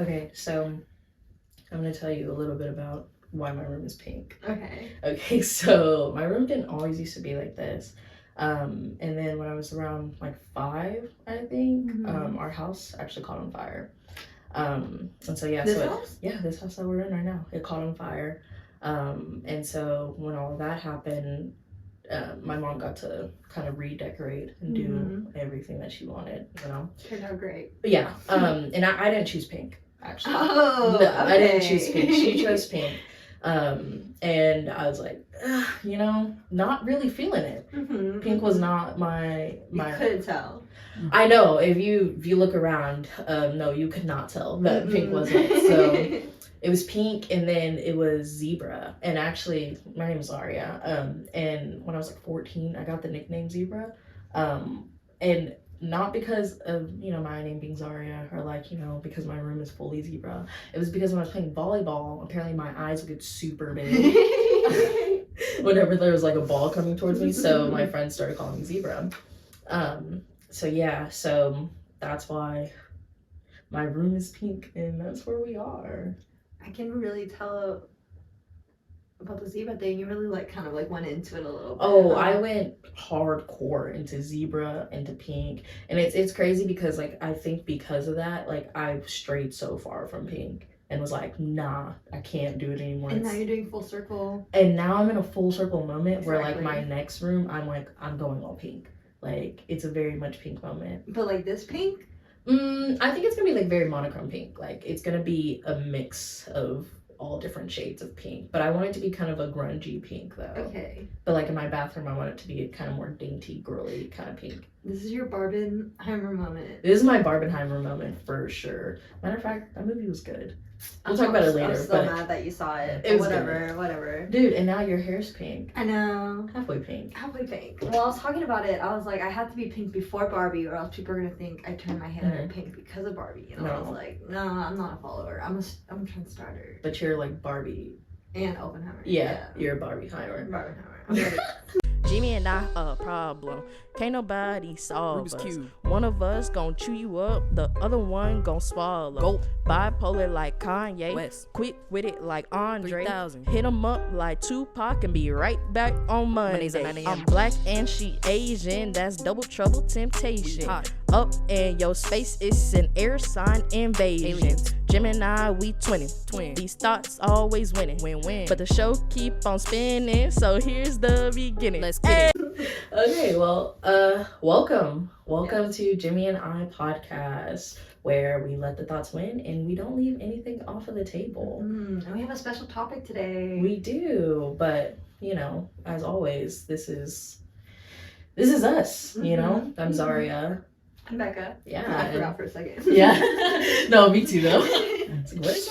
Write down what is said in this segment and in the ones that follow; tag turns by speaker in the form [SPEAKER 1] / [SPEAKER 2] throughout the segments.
[SPEAKER 1] Okay, so I'm going to tell you a little bit about why my room is pink.
[SPEAKER 2] Okay,
[SPEAKER 1] so my room didn't always used to be like this. And then when I was around like 5, I think, our house actually caught on fire. And so yeah,
[SPEAKER 2] this house
[SPEAKER 1] that we're in right now, it caught on fire. And so when all of that happened, my mom got to kind of redecorate and do everything that she wanted, you know.
[SPEAKER 2] Turned out great.
[SPEAKER 1] But yeah, and I didn't choose pink, actually.
[SPEAKER 2] Oh,
[SPEAKER 1] no,
[SPEAKER 2] okay.
[SPEAKER 1] I didn't choose pink. She chose pink. And I was like, you know, not really feeling it. Pink was not my.
[SPEAKER 2] You couldn't tell.
[SPEAKER 1] I know, if you look around, no, you could not tell that pink wasn't. So it was pink, and then it was zebra. And actually, my name is Zauria. And when I was like 14, I got the nickname Zebra. And not because of, you know, my name being Zauria, or like, you know, because my room is fully zebra. It was because when I was playing volleyball, apparently my eyes would get super big whenever there was like a ball coming towards me. So my friends started calling me Zebra. So yeah, so that's why my room is pink, and that's where we are.
[SPEAKER 2] I can really tell about the zebra thing. You really like kind of like went into it a little bit.
[SPEAKER 1] Oh, I went hardcore into zebra, into pink, and it's crazy because like I think because of that, like I've strayed so far from pink and was like, nah, I can't do it anymore.
[SPEAKER 2] And now you're doing full circle.
[SPEAKER 1] And now I'm in a full circle moment where like my next room, I'm like, I'm going all pink. Like, it's a very much pink moment.
[SPEAKER 2] But like this pink?
[SPEAKER 1] I think it's gonna be like very monochrome pink. Like, it's gonna be a mix of all different shades of pink. But I want it to be kind of a grungy pink though.
[SPEAKER 2] Okay.
[SPEAKER 1] But like in my bathroom, I want it to be kind of more dainty, girly kind of pink.
[SPEAKER 2] This is your Barbenheimer moment.
[SPEAKER 1] This is my Barbenheimer moment for sure. Matter of fact, that movie was good. We'll talk about it later.
[SPEAKER 2] I'm so mad that you saw it.
[SPEAKER 1] It was
[SPEAKER 2] whatever.
[SPEAKER 1] Dude, and now your hair's pink.
[SPEAKER 2] I know.
[SPEAKER 1] Halfway pink.
[SPEAKER 2] Well, I was talking about it. I was like, I had to be pink before Barbie, or else people are gonna think I turned my hair pink because of Barbie. And I was like, no, I'm not a follower. I'm a trend starter.
[SPEAKER 1] But you're like Barbie.
[SPEAKER 2] And Oppenheimer.
[SPEAKER 1] Yeah, you're a Barbieheimer.
[SPEAKER 2] Barbieheimer.
[SPEAKER 3] Gemi.n.i. a problem. Can't nobody solve us. One of us gon' chew you up, the other one gon' swallow. Go bipolar like Kanye. West. Quick with it like Andre. 3000. Hit 'em up like Tupac and be right back on Monday. I'm black and she Asian. That's double trouble temptation. Up in your space, it's an air sign invasion. Aliens. Gemini, we twin. These thoughts always winning. Win. But the show keep on spinning, so here's the beginning. Let's get it.
[SPEAKER 1] Okay, well, welcome to Gemi.n.i.podcast, where we let the thoughts win and we don't leave anything off of the table.
[SPEAKER 2] And we have a special topic today.
[SPEAKER 1] We do, but you know, as always, this is us. You know, I'm Zauria.
[SPEAKER 2] I'm Becca.
[SPEAKER 1] Yeah,
[SPEAKER 2] I forgot for a second.
[SPEAKER 1] Yeah, no, me too though. What is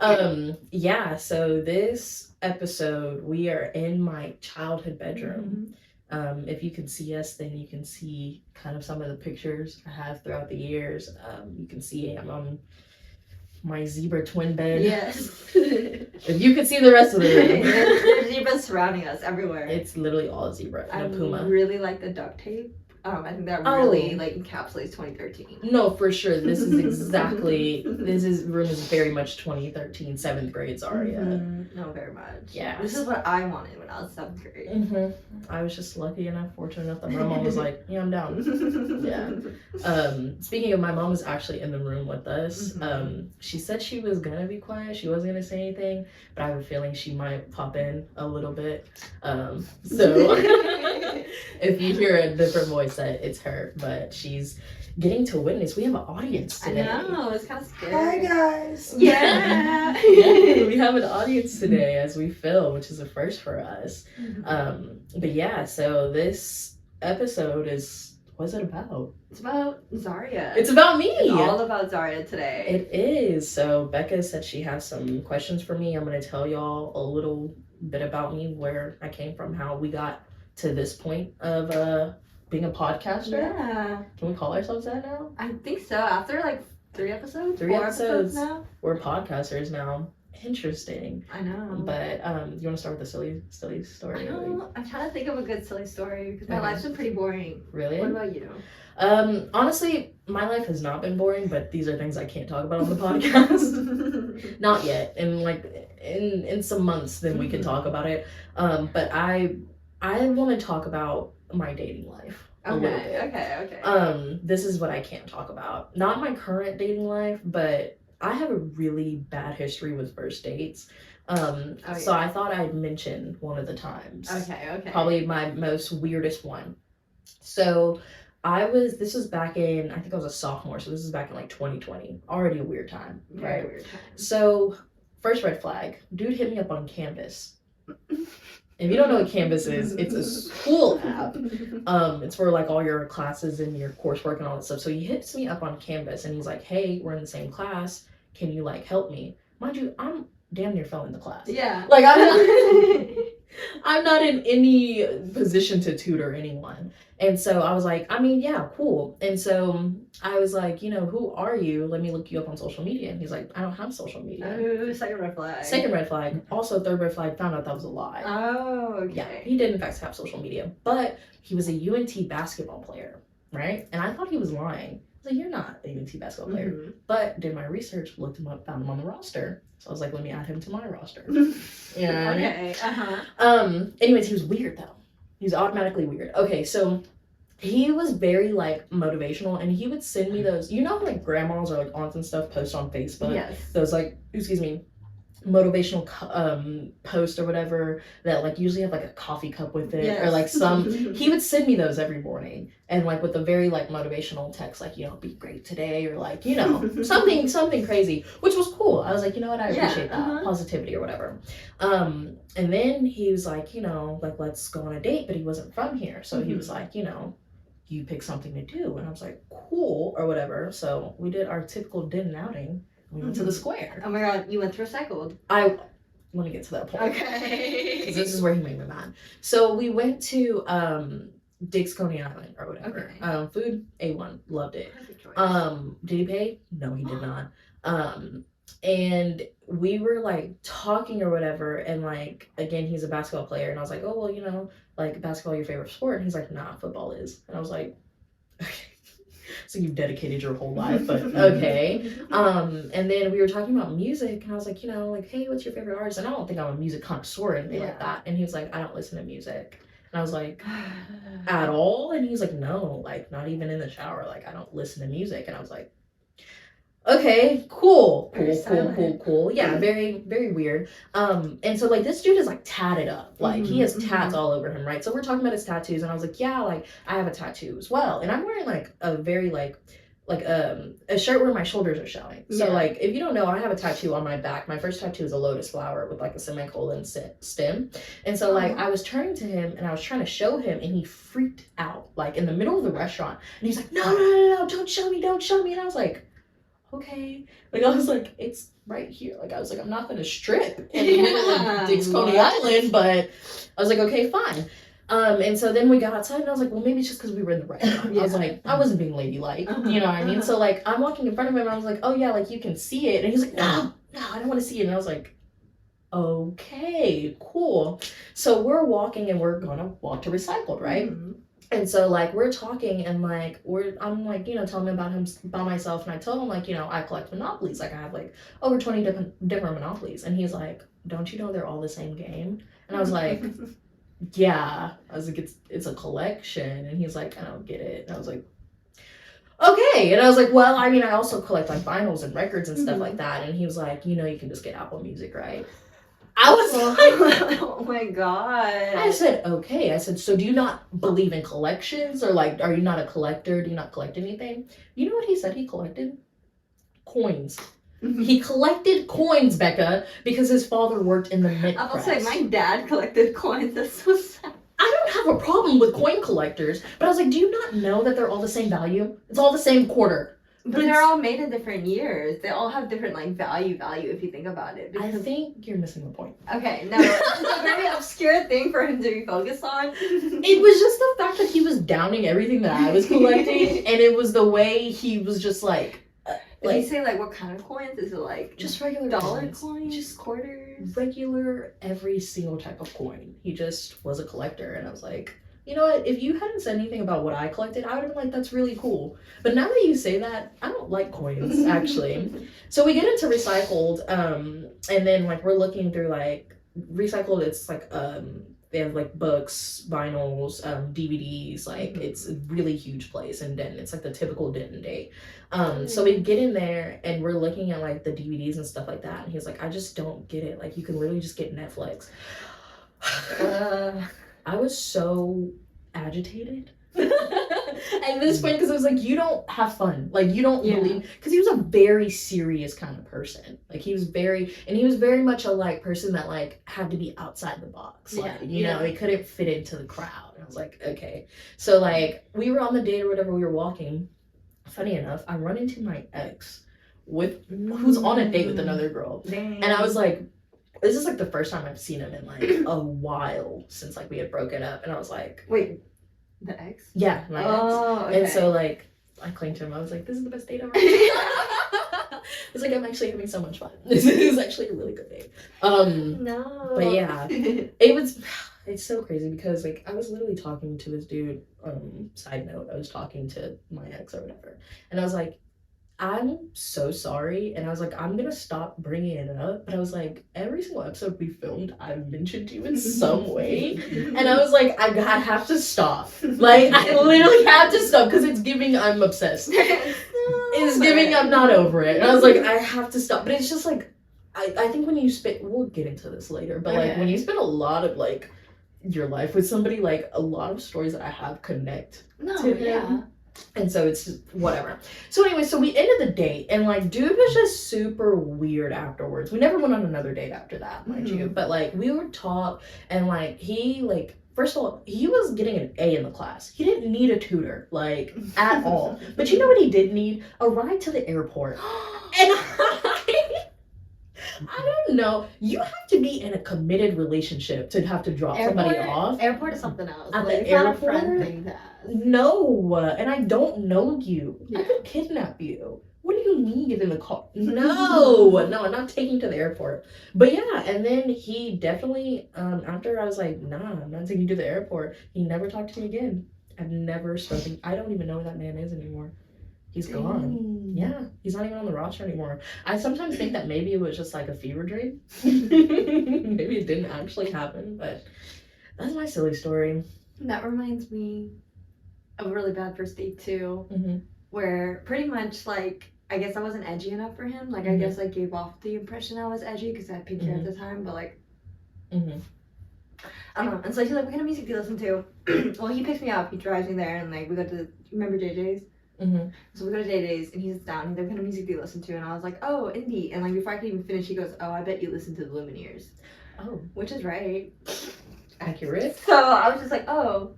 [SPEAKER 1] my name? Yeah. So this episode, we are in my childhood bedroom. If you can see us, then you can see kind of some of the pictures I have throughout the years. You can see I'm on my zebra twin bed.
[SPEAKER 2] Yes.
[SPEAKER 1] If you can see the rest of the room.
[SPEAKER 2] There's zebras surrounding us everywhere.
[SPEAKER 1] It's literally all zebra and a puma.
[SPEAKER 2] I really like the duct tape. I think that really like encapsulates 2013.
[SPEAKER 1] No, for sure. This is room is very much 2013 7th grade Zauria.
[SPEAKER 2] No, very much.
[SPEAKER 1] Yeah.
[SPEAKER 2] This is what I wanted when I was 7th grade.
[SPEAKER 1] I was just fortunate enough that my mom was like, yeah, I'm down. Yeah. Speaking of, my mom was actually in the room with us. She said she was gonna be quiet. She wasn't gonna say anything, but I have a feeling she might pop in a little bit. So if you hear a different voice, that it's her, but she's getting to witness. We have an audience today.
[SPEAKER 2] I know, it's kind of scary.
[SPEAKER 1] Hi guys.
[SPEAKER 2] Yeah.
[SPEAKER 1] Yeah, we have an audience today as we film, which is a first for us. But yeah, so this episode what's it about?
[SPEAKER 2] It's about Zauria.
[SPEAKER 1] It's about me.
[SPEAKER 2] It's all about Zauria today.
[SPEAKER 1] It is. So Becca said she has some questions for me. I'm going to tell y'all a little bit about me, where I came from, how we got to this point of being a podcaster.
[SPEAKER 2] Yeah.
[SPEAKER 1] Can we call ourselves that now?
[SPEAKER 2] I think so. After like 4 episodes now.
[SPEAKER 1] We're podcasters now. Interesting.
[SPEAKER 2] I know.
[SPEAKER 1] But you want to start with the silly story?
[SPEAKER 2] I know. I'm trying to think of a good silly story because my life's been pretty boring.
[SPEAKER 1] Really?
[SPEAKER 2] What about you?
[SPEAKER 1] Honestly, my life has not been boring, but these are things I can't talk about on the podcast. Not yet. And like in some months, then we can talk about it. But I want to talk about my dating life.
[SPEAKER 2] Okay.
[SPEAKER 1] This is what I can't talk about. Not my current dating life, but I have a really bad history with first dates. So I thought I'd mention one of the times.
[SPEAKER 2] Okay.
[SPEAKER 1] Probably my most weirdest one. So this was back in, I think I was a sophomore, so this is back in like 2020. Already a weird time, right?
[SPEAKER 2] Very weird time.
[SPEAKER 1] So, first red flag, dude hit me up on Canvas. If you don't know what Canvas is, it's a school app. It's for like all your classes and your coursework and all that stuff. So he hits me up on Canvas and he's like, hey, we're in the same class. Can you like help me? Mind you, I'm damn near failing the class.
[SPEAKER 2] Yeah.
[SPEAKER 1] Like I'm not in any position to tutor anyone. And so I was like, I mean, yeah, cool. And so I was like, who are you? Let me look you up on social media. And he's like, I don't have social media.
[SPEAKER 2] Oh, second red flag.
[SPEAKER 1] Also, third red flag, found out that was a lie.
[SPEAKER 2] Oh, okay.
[SPEAKER 1] Yeah, he did in fact have social media. But he was a UNT basketball player, right? And I thought he was lying. I was like, you're not a UNT basketball player.
[SPEAKER 2] Mm-hmm.
[SPEAKER 1] But did my research, looked him up, found him on the roster. So I was like, let me add him to my roster. Yeah.
[SPEAKER 2] Okay. Uh-huh.
[SPEAKER 1] Anyways, he was weird though. He was automatically weird. Okay, so he was very like motivational, and he would send me those. Like grandmas or like aunts and stuff post on Facebook.
[SPEAKER 2] Yes.
[SPEAKER 1] Those like, motivational post or whatever that like usually have like a coffee cup with it,
[SPEAKER 2] yes.
[SPEAKER 1] or like some. He would send me those every morning, and like with a very like motivational text, like be great today, or like something crazy, which was cool. I was like, I appreciate that positivity or whatever. And then he was like, like let's go on a date, but he wasn't from here, so he was like, you pick something to do, and I was like, cool or whatever. So we did our typical dinner outing. We went to the square.
[SPEAKER 2] Oh my god, you went recycled.
[SPEAKER 1] I want to get to that point.
[SPEAKER 2] Okay.
[SPEAKER 1] Because this is where he made me mad. So we went to Dick's Coney Island or whatever.
[SPEAKER 2] Okay.
[SPEAKER 1] Food, A1, loved it.
[SPEAKER 2] Perfect choice.
[SPEAKER 1] Did he pay? No, he did not. And we were like talking or whatever, and like again, he's a basketball player, and I was like, oh well, like basketball your favorite sport, and he's like, nah, football is. And I was like, okay. So you've dedicated your whole life, but okay. And then we were talking about music, and I was like, like, hey, what's your favorite artist? And I don't think I'm a music connoisseur or anything like that. And he was like, I don't listen to music. And I was like, at all? And he was like, no, like not even in the shower. Like I don't listen to music. And I was like, okay, cool. Yeah, very, very weird. And so like this dude is like tatted up. Like he has tats all over him, right? So we're talking about his tattoos, and I was like, yeah, like I have a tattoo as well. And I'm wearing like a very like a shirt where my shoulders are showing. So like if you don't know, I have a tattoo on my back. My first tattoo is a lotus flower with like a semicolon stem. And so like I was turning to him and I was trying to show him, and he freaked out like in the middle of the restaurant. And he's like, no, don't show me. And I was like, okay. Like I was like, it's right here. Like I was like, I'm not gonna strip in the middle of Dick's Coney Island, but I was like, okay, fine. And so then we got outside, and I was like, well, maybe it's just because we were in the restaurant. I was like, I wasn't being ladylike, you know what I mean? So like I'm walking in front of him, and I was like, oh yeah, like you can see it. And he's like, no, I don't want to see it. And I was like, okay, cool. So we're walking, and we're gonna walk to Recycled, right? And so like we're talking, and like I'm like, telling him about myself, and I told him like, I collect monopolies. Like I have like over 20 different monopolies. And he's like, don't you know they're all the same game? And I was like, yeah. I was like, it's a collection. And he's like, I don't get it. And I was like, okay. And I was like, well, I mean, I also collect like vinyls and records and stuff like that. And he was like, you can just get Apple Music, right? I was like,
[SPEAKER 2] oh my god.
[SPEAKER 1] I said, okay. I said, so do you not believe in collections? Or like, are you not a collector? Do you not collect anything? You know what he said he collected? Coins. He collected coins, Becca, because his father worked in the mint
[SPEAKER 2] I was
[SPEAKER 1] press.
[SPEAKER 2] like, my dad collected coins. That's so sad.
[SPEAKER 1] I don't have a problem with coin collectors, but I was like, do you not know that they're all the same value? It's all the same quarter.
[SPEAKER 2] But they're all made in different years. They all have different like value if you think about it.
[SPEAKER 1] I think you're missing the point.
[SPEAKER 2] Okay, no, it's a very obscure thing for him to be focused on.
[SPEAKER 1] It was just the fact that he was downing everything that I was collecting, and it was the way he was just like.
[SPEAKER 2] Did he say like what kind of coins? Is it like
[SPEAKER 1] just regular
[SPEAKER 2] dollar coins, just quarters,
[SPEAKER 1] regular every single type of coin? He just was a collector, and I was like, you know what? If you hadn't said anything about what I collected, I would have been like, that's really cool. But now that you say that, I don't like coins, actually. So we get into recycled, and then, like, we're looking through, like, recycled, it's, like, they have, like, books, vinyls, DVDs, like, it's a really huge place in Denton. It's, like, the typical Denton day. So we get in there, and we're looking at, like, the DVDs and stuff like that, and he's like, I just don't get it. Like, you can literally just get Netflix. I was so agitated at this point because I was like, you don't have fun. Like, you don't believe, because he was a very serious kind of person. Like, he was very much a, like, person that, like, had to be outside the box. Like, you know, he couldn't fit into the crowd. And I was like, okay. So, like, we were on the date or whatever, we were walking. Funny enough, I run into my ex who's on a date with another girl.
[SPEAKER 2] Dang.
[SPEAKER 1] And I was like, this is, like, the first time I've seen him in, like, a while since, like, we had broken up. And I was like...
[SPEAKER 2] Wait, the ex?
[SPEAKER 1] Yeah, my ex.
[SPEAKER 2] Okay.
[SPEAKER 1] And so, like, I clung to him. I was like, this is the best date ever. I was like, I'm actually having so much fun. This is actually a really good date.
[SPEAKER 2] No.
[SPEAKER 1] But, yeah. It's so crazy because, like, I was literally talking to this dude. Side note, I was talking to my ex or whatever. And I was like, I'm so sorry. And I was like, I'm gonna stop bringing it up. But I was like, every single episode we filmed, I've mentioned you in some way. And I was like, I have to stop. Like, I literally have to stop because it's giving I'm obsessed. It's giving I'm not over it. And I was like, I have to stop. But it's just like, I think when you we'll get into this later, but like when you spend a lot of like your life with somebody, like a lot of stories that I have connect to him. And so it's just whatever. So anyway, so we ended the date, and like dude was just super weird afterwards. We never went on another date after that, mind you. But like we would talk, and like he like first of all, he was getting an A in the class. He didn't need a tutor, like at all. But you know what he did need? A ride to the airport. And I don't know. You have to be in a committed relationship to have to drop somebody off.
[SPEAKER 2] Airport is something else.
[SPEAKER 1] At
[SPEAKER 2] like,
[SPEAKER 1] the
[SPEAKER 2] it's
[SPEAKER 1] airport?
[SPEAKER 2] not a friend thing to have.
[SPEAKER 1] No, and I don't know you. I could kidnap you. What do you need in the car? No, I'm not taking you to the airport. But yeah, and then he definitely, after I was like, nah, I'm not taking you to the airport, he never talked to me again. I've never spoken. I don't even know who that man is anymore. He's gone. Yeah, he's not even on the roster anymore. I sometimes think that maybe it was just like a fever dream. Maybe it didn't actually happen, but that's my silly story.
[SPEAKER 2] That reminds me of a really bad first date too, where pretty much like, I guess I wasn't edgy enough for him. Like I guess I gave off the impression I was edgy because I had pink hair at the time, but like, I don't know. And so he's like, what kind of music do you listen to? Well, he picks me up, he drives me there, and like we go to, remember JJ's? So we go to JJ's, and he sits down, and he's like, what kind of music do you listen to? And I was like, oh, indie. And like before I could even finish, he goes, oh, I bet you listen to the Lumineers.
[SPEAKER 1] Oh.
[SPEAKER 2] Which is right.
[SPEAKER 1] Accurate.
[SPEAKER 2] So I was just like, oh.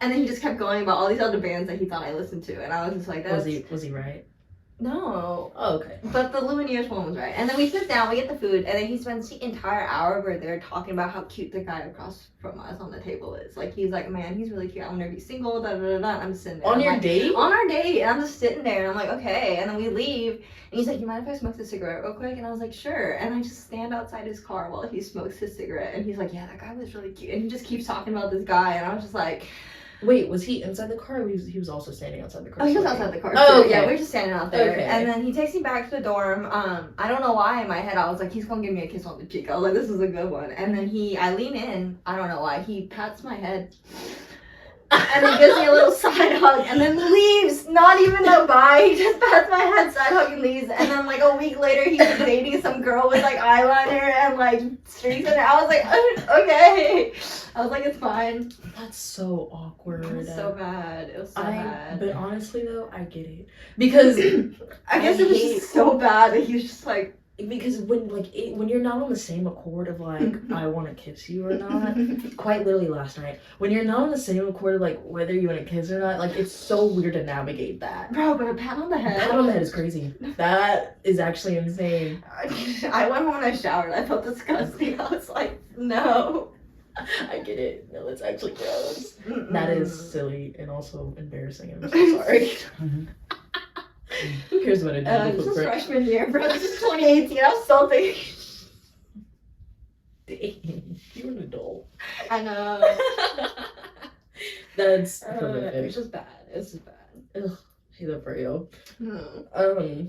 [SPEAKER 2] And then he just kept going about all these other bands that he thought I listened to, and I was just like, that's...
[SPEAKER 1] Was he right?
[SPEAKER 2] No.
[SPEAKER 1] Oh, okay.
[SPEAKER 2] But the Lumineers one was right. And then we sit down, we get the food, and then he spends the entire hour we're there talking about how cute the guy across from us on the table is. Like, he's like, man, he's really cute. I wonder if he's single, And I'm just sitting there.
[SPEAKER 1] On your date?
[SPEAKER 2] On our date. And I'm just sitting there, and I'm like, okay. And then we leave, and he's like, you mind if I smoke a cigarette real quick? And I was like, sure. And I just stand outside his car while he smokes his cigarette. And he's like, yeah, that guy was really cute. And he just keeps talking about this guy, and I was just like...
[SPEAKER 1] Wait, was he inside the car or he was also standing outside the car?
[SPEAKER 2] Oh, he was outside the car.
[SPEAKER 1] Oh, okay.
[SPEAKER 2] Yeah, we were just standing out there.
[SPEAKER 1] Okay.
[SPEAKER 2] And then he takes me back to the dorm. I don't know why in my head I was like, he's gonna give me a kiss on the cheek. I was like, this is a good one. And then I lean in. I don't know why. He pats my head. And he gives me a little side hug and then leaves. Not even a bye. He just pats my head, side hug, and leaves. And then like a week later, he's dating some girl with like eyeliner and like streaks in it. I was like, okay. I was like, it's fine.
[SPEAKER 1] That's so awkward.
[SPEAKER 2] It was so bad. It was so bad.
[SPEAKER 1] But honestly though, I get it. Because
[SPEAKER 2] I guess it was just so bad that he was just like...
[SPEAKER 1] Because when you're not on the same accord of like I want to kiss you or not, quite literally last night, when you're not on the same accord of like whether you want to kiss or not, like it's so weird to navigate that.
[SPEAKER 2] Bro, but a pat on the head.
[SPEAKER 1] Pat on the head is crazy. That is actually insane.
[SPEAKER 2] I went home and I showered. I felt disgusting. I was like, no.
[SPEAKER 1] I get it. No, it's actually gross. That is silly and also embarrassing. I'm so sorry. Who cares what I did?
[SPEAKER 2] This is freshman year, bro. This is 2018. I was so big.
[SPEAKER 1] Dang, you're an adult.
[SPEAKER 2] I know.
[SPEAKER 1] That's
[SPEAKER 2] it's just bad. It's just bad.
[SPEAKER 1] Ugh, hate that for you.
[SPEAKER 2] Hmm.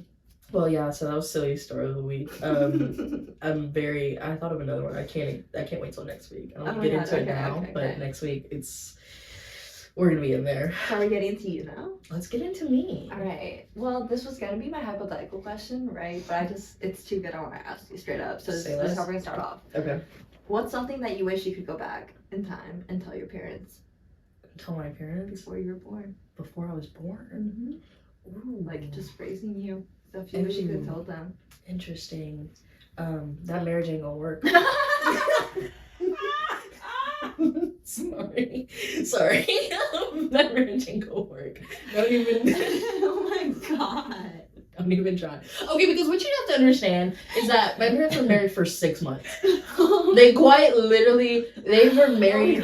[SPEAKER 1] Well, yeah. So that was silly story of the week. I thought of another one. I can't wait till next week. I don't get into it now, but next week we're gonna be in there.
[SPEAKER 2] So are we getting into you now?
[SPEAKER 1] Let's get into me.
[SPEAKER 2] All right. Well, this was gonna be my hypothetical question, right? But it's too good. I want to ask you straight up. So this is how we're gonna start off.
[SPEAKER 1] Okay.
[SPEAKER 2] What's something that you wish you could go back in time and tell your parents?
[SPEAKER 1] Tell my parents
[SPEAKER 2] before you were born.
[SPEAKER 1] Before I was born.
[SPEAKER 2] Ooh. Like just raising you. Stuff you wish you could have told them.
[SPEAKER 1] Interesting. That marriage ain't gonna work. Sorry. That marriage ain't gonna work. Don't even.
[SPEAKER 2] Oh my god.
[SPEAKER 1] Don't even try. Okay, because what you have to understand is that my parents were married for 6 months. They quite literally, they were married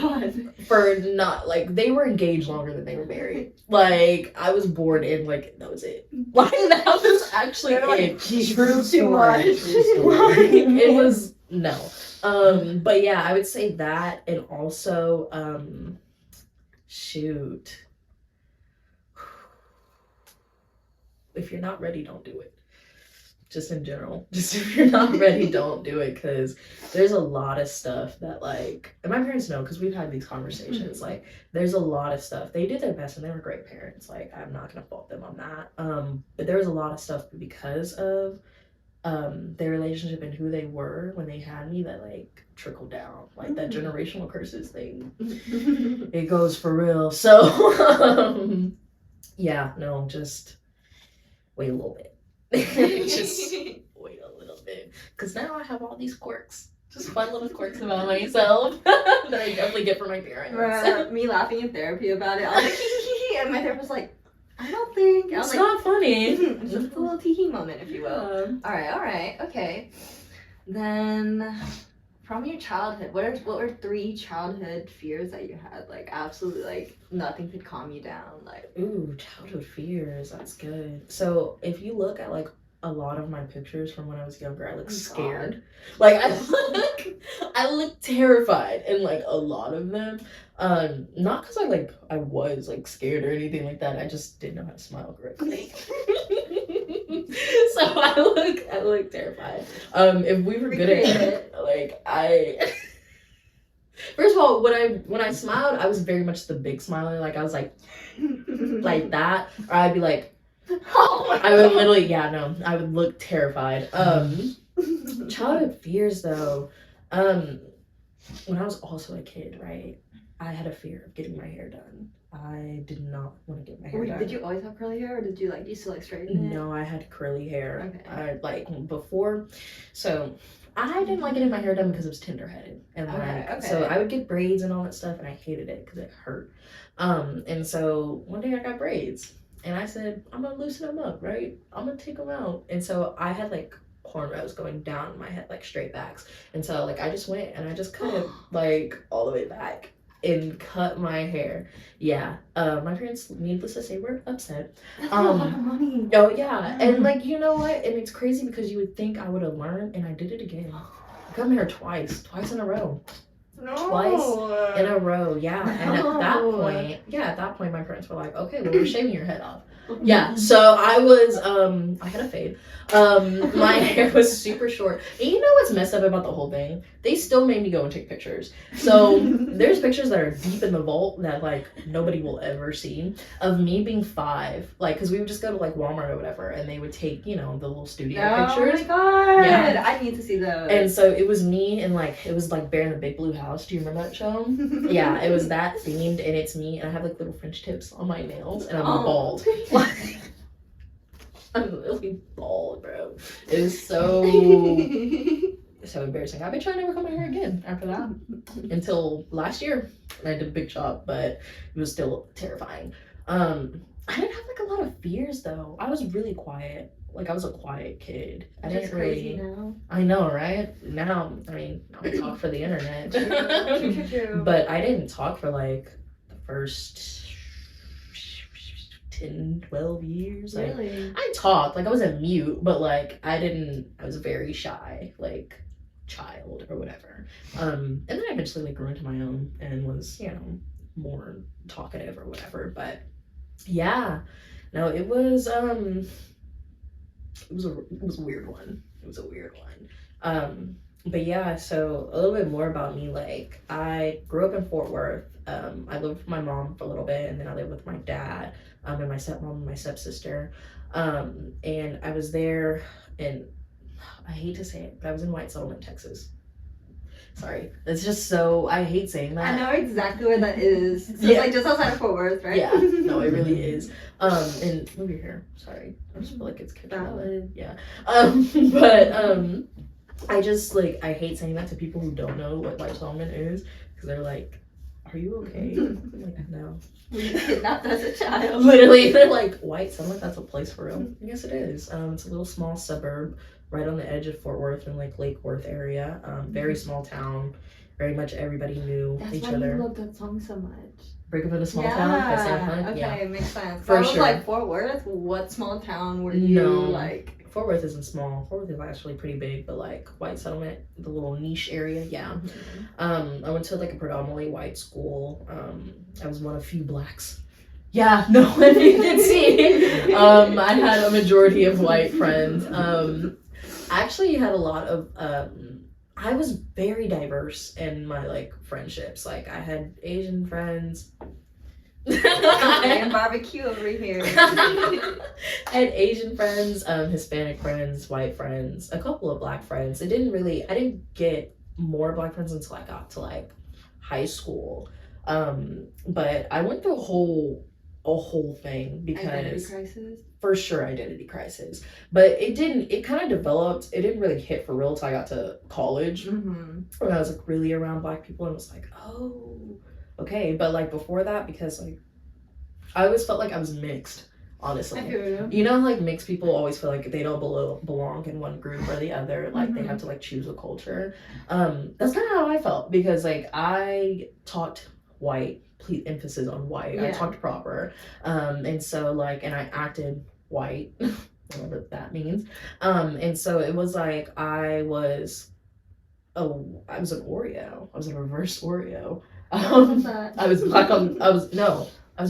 [SPEAKER 1] for not, like, they were engaged longer than they were married. Like, I was born in, like, that was it. Like, that was actually it. True story. It was, no. But yeah, I would say that, and also, shoot. If you're not ready, don't do it. Just in general. Just if you're not ready, don't do it, because there's a lot of stuff that, like, and my parents know, because we've had these conversations, like, there's a lot of stuff. They did their best, and they were great parents. Like, I'm not going to fault them on that. But there was a lot of stuff because of their relationship and who they were when they had me that, like, trickled down. Like, that generational curses thing. It goes for real. So, yeah, no, just wait a little bit. Just wait a little bit. Because now I have all these quirks. Just fun little quirks about myself that I definitely get from my parents.
[SPEAKER 2] Me laughing in therapy about it. I was like, and my therapist was like, I don't think.
[SPEAKER 1] It's not funny.
[SPEAKER 2] It's just a little tee-hee moment, if you will. All right. Okay. Then, from your childhood, what were 3 childhood fears that you had? Like, absolutely, like, nothing could calm you down. Like,
[SPEAKER 1] ooh, childhood fears. That's good. So, if you look at, like, a lot of my pictures from when I was younger, I look scared. Like, I look terrified in, like, a lot of them. Not because I was, like, scared or anything like that. I just didn't know how to smile correctly. So I look terrified. If we were good at it, like, first of all, when I smiled, I was very much the big smiler. Like, I was like that, or I'd be like, I would literally, I would look terrified. Childhood fears though, when I was also a kid, right, I had a fear of getting my hair done. I did not want to get my hair done.
[SPEAKER 2] Did you always have curly hair, or did you used to straighten it?
[SPEAKER 1] No, I had curly hair.
[SPEAKER 2] Okay.
[SPEAKER 1] Before, so I didn't like getting my hair done because it was tender-headed, and so I would get braids and all that stuff, and I hated it because it hurt. And so one day I got braids, and I said, I'm gonna loosen them up, right? I'm gonna take them out, and so I had cornrows going down my head, straight backs, and so I just went and I just cut it all the way back and cut my hair. Yeah. My parents, needless to say, were upset.
[SPEAKER 2] That's a lot of money.
[SPEAKER 1] Oh yeah. And you know what? And it's crazy because you would think I would have learned, and I did it again. I cut my hair twice in a row.
[SPEAKER 2] No.
[SPEAKER 1] Twice in a row, yeah. And at that point my parents were like, okay, well, we're shaving your head off. Yeah, so I was, I had a fade. My hair was super short. And you know what's messed up about the whole thing? They still made me go and take pictures. So there's pictures that are deep in the vault that nobody will ever see of me being 5. Because we would just go to Walmart or whatever, and they would take, the little studio pictures.
[SPEAKER 2] Oh my god!
[SPEAKER 1] Yeah.
[SPEAKER 2] I need to see those.
[SPEAKER 1] And so it was me and it was Bear in the Big Blue House. Do you remember that show? Yeah, it was that themed, and it's me, and I have little French tips on my nails, and I'm bald. I'm really bald, bro. It was so embarrassing. I've been trying to work on my hair again after that until last year, and I did a big job, but it was still terrifying. I didn't have a lot of fears though. I was really quiet. I was a quiet kid. I didn't really. Now. I know, right? Now, I talk for the internet.
[SPEAKER 2] True.
[SPEAKER 1] But I didn't talk for the first 10, 12 years.
[SPEAKER 2] Really?
[SPEAKER 1] I talked, I was a mute, but I was very shy, child or whatever. And then I eventually grew into my own and was, more talkative or whatever. But yeah, no, it was a weird one. It was a weird one. But yeah, so a little bit more about me. Like, I grew up in Fort Worth. I lived with my mom for a little bit, and then I lived with my dad, and my stepmom and my stepsister. And I was there, and I hate to say it, but I was in White Settlement, Texas. Sorry, it's just so, I hate saying that.
[SPEAKER 2] I know exactly where that is. So it's like just outside of Fort Worth, right?
[SPEAKER 1] Yeah, no, it really is. And move your hair. Sorry, I just feel like it's valid. Yeah. But I just like, I hate saying that to people who don't know what White Settlement is, because they're like, "Are you okay?" I'm like, no.
[SPEAKER 2] We kidnapped as a child.
[SPEAKER 1] Literally, they're like, White Settlement? That's a place for real? Yes, it is. It's a little small suburb right on the edge of Fort Worth and like Lake Worth area. Very small town. Very much everybody knew each other.
[SPEAKER 2] That's why you love that song so much.
[SPEAKER 1] Break Up in a Small Town by Sam Hunt.
[SPEAKER 2] Okay,
[SPEAKER 1] yeah.
[SPEAKER 2] It makes sense.
[SPEAKER 1] For
[SPEAKER 2] I was
[SPEAKER 1] sure.
[SPEAKER 2] like, Fort Worth? What small town were you like?
[SPEAKER 1] Fort Worth isn't small. Fort Worth is actually pretty big, but like White Settlement, the little niche area, yeah. I went to like a predominantly white school. I was one of few blacks. Yeah, no, if you can see. I had a majority of white friends. I actually had a lot of I was very diverse in my like friendships. Like, I had Asian friends.
[SPEAKER 2] And barbecue over here.
[SPEAKER 1] I had Asian friends, Hispanic friends, white friends, a couple of black friends. I didn't get more black friends until I got to like high school. But I went through a whole thing because
[SPEAKER 2] Identity crisis?
[SPEAKER 1] For sure, identity crisis. But it kind of developed, it didn't really hit for real until I got to college. When I was like really around black people, and was like, oh, okay. But like before that, because like I always felt like I was mixed, honestly.
[SPEAKER 2] I feel
[SPEAKER 1] you know, like mixed people always feel like they don't belong in one group or the other. Like they have to like choose a culture. That's kind of how I felt, because like I talked white, please emphasis on white. I talked proper. And so like, and I acted white, whatever that means. And so it was like I was an Oreo. I was a reverse Oreo. I was black on, I was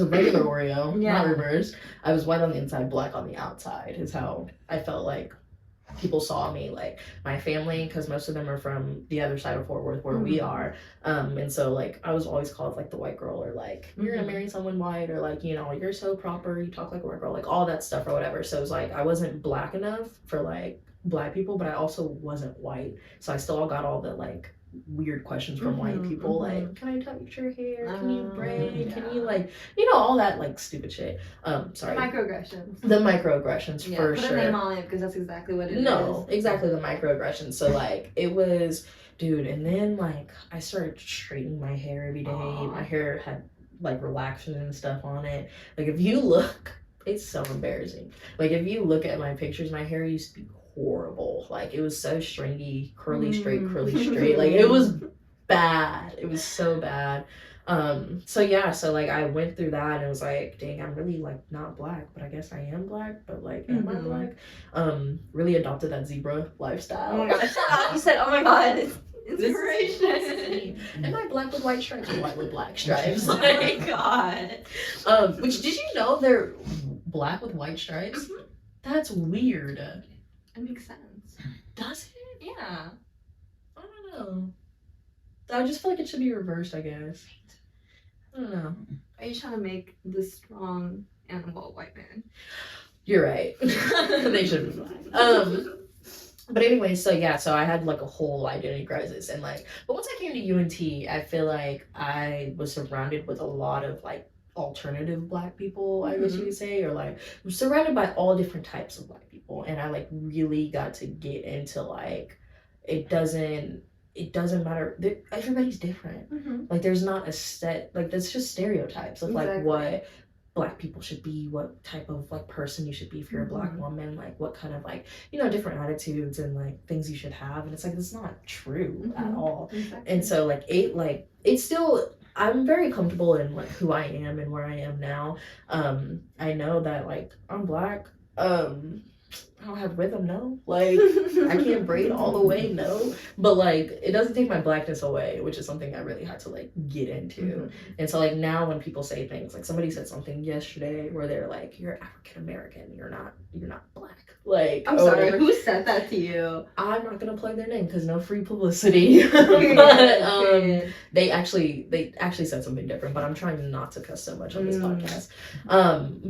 [SPEAKER 1] a regular Oreo, not reverse. I was white on the inside, black on the outside, is how I felt like people saw me. Like my family, because most of them are from the other side of Fort Worth where we are. And so like I was always called like the white girl, or like you're gonna marry someone white, or like, you know, you're so proper, you talk like a white girl, like all that stuff or whatever. So it was like I wasn't black enough for like black people, but I also wasn't white. So I still got all the like weird questions from white people, like, can I touch your hair? Can you braid? Can you like, you know, all that like stupid shit. Sorry. The microaggressions, for
[SPEAKER 2] put
[SPEAKER 1] sure.
[SPEAKER 2] a name on it, because that's exactly what it is.
[SPEAKER 1] No, exactly, the microaggressions. So like it was, dude, and then like I started straightening my hair every day. My hair had like relaxers and stuff on it. Like if you look, it's so embarrassing. Like if you look at my pictures, my hair used to be horrible. Like it was so stringy, curly straight. Like it was bad. It was so bad. So yeah, so like I went through that, and it was like, dang, I'm really like not black, but I guess I am black, but like am I black? Really adopted that zebra lifestyle.
[SPEAKER 2] Oh my gosh, you said, oh my god, it's inspiration.
[SPEAKER 1] Am I black with white stripes, or white with black stripes?
[SPEAKER 2] Oh my god.
[SPEAKER 1] Which, did you know they're black with white stripes? That's weird.
[SPEAKER 2] It makes sense.
[SPEAKER 1] Does it?
[SPEAKER 2] Yeah.
[SPEAKER 1] I don't know. I just feel like it should be reversed, I guess. I don't know.
[SPEAKER 2] Are you trying to make the strong animal white man?
[SPEAKER 1] You're right. They should be black. But anyway, so yeah, so I had like a whole identity crisis, and like, but once I came to UNT, I feel like I was surrounded with a lot of like alternative black people, I guess you could say, or like I'm surrounded by all different types of black people, and I like really got to get into like it doesn't matter, everybody's different. Like there's not a set, like that's just stereotypes of like what black people should be, what type of like person you should be if you're a black woman, like what kind of like, you know, different attitudes and like things you should have, and it's like it's not true at all. And so like it's still, I'm very comfortable in like who I am and where I am now. I know that like I'm black. I don't have rhythm, no. Like, I can't braid all the way, no. But, like, it doesn't take my blackness away, which is something I really had to, like, get into. And so, like, now when people say things, like, somebody said something yesterday where they're like, you're African-American, you're not black. Like,
[SPEAKER 2] I'm sorry, who said that to you?
[SPEAKER 1] I'm not gonna plug their name because no free publicity. But they actually said something different, but I'm trying not to cuss so much on this podcast.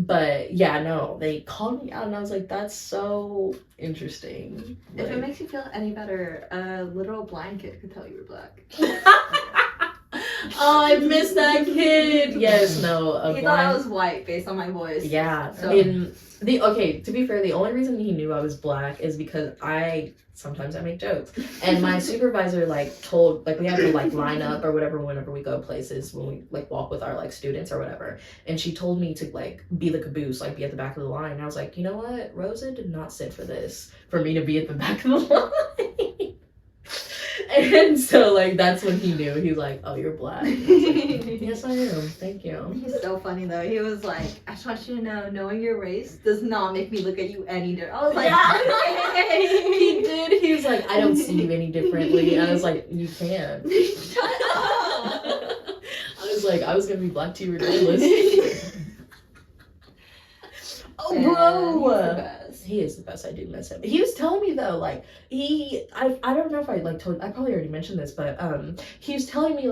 [SPEAKER 1] But yeah, no, they called me out and I was like, that's so interesting.
[SPEAKER 2] If it makes you feel any better, a literal blind kid could tell you were black.
[SPEAKER 1] Oh, I miss that kid. Yes, no.
[SPEAKER 2] He thought I was white based on my voice.
[SPEAKER 1] Yeah.
[SPEAKER 2] So.
[SPEAKER 1] To be fair, the only reason he knew I was black is because sometimes I make jokes. And my supervisor, we have to, line up or whatever whenever we go places, when we, walk with our, students or whatever. And she told me to, be the caboose, be at the back of the line. And I was like, you know what? Rosa did not sit for this, for me to be at the back of the line. And so, that's when he knew. He was like, oh, you're black. I was like, yes, I am. Thank you.
[SPEAKER 2] He's so funny, though. He was like, I just want you to know, knowing your race does not make me look at you any different. I was like,
[SPEAKER 1] yeah. He did. He was like, I don't see you any differently. And I was like, you can.
[SPEAKER 2] Shut up.
[SPEAKER 1] I was like, I was going to be black to you regardless. Oh, bro. He is the best. I do miss him. He was telling me though, I don't know if I probably already mentioned this, but he was telling me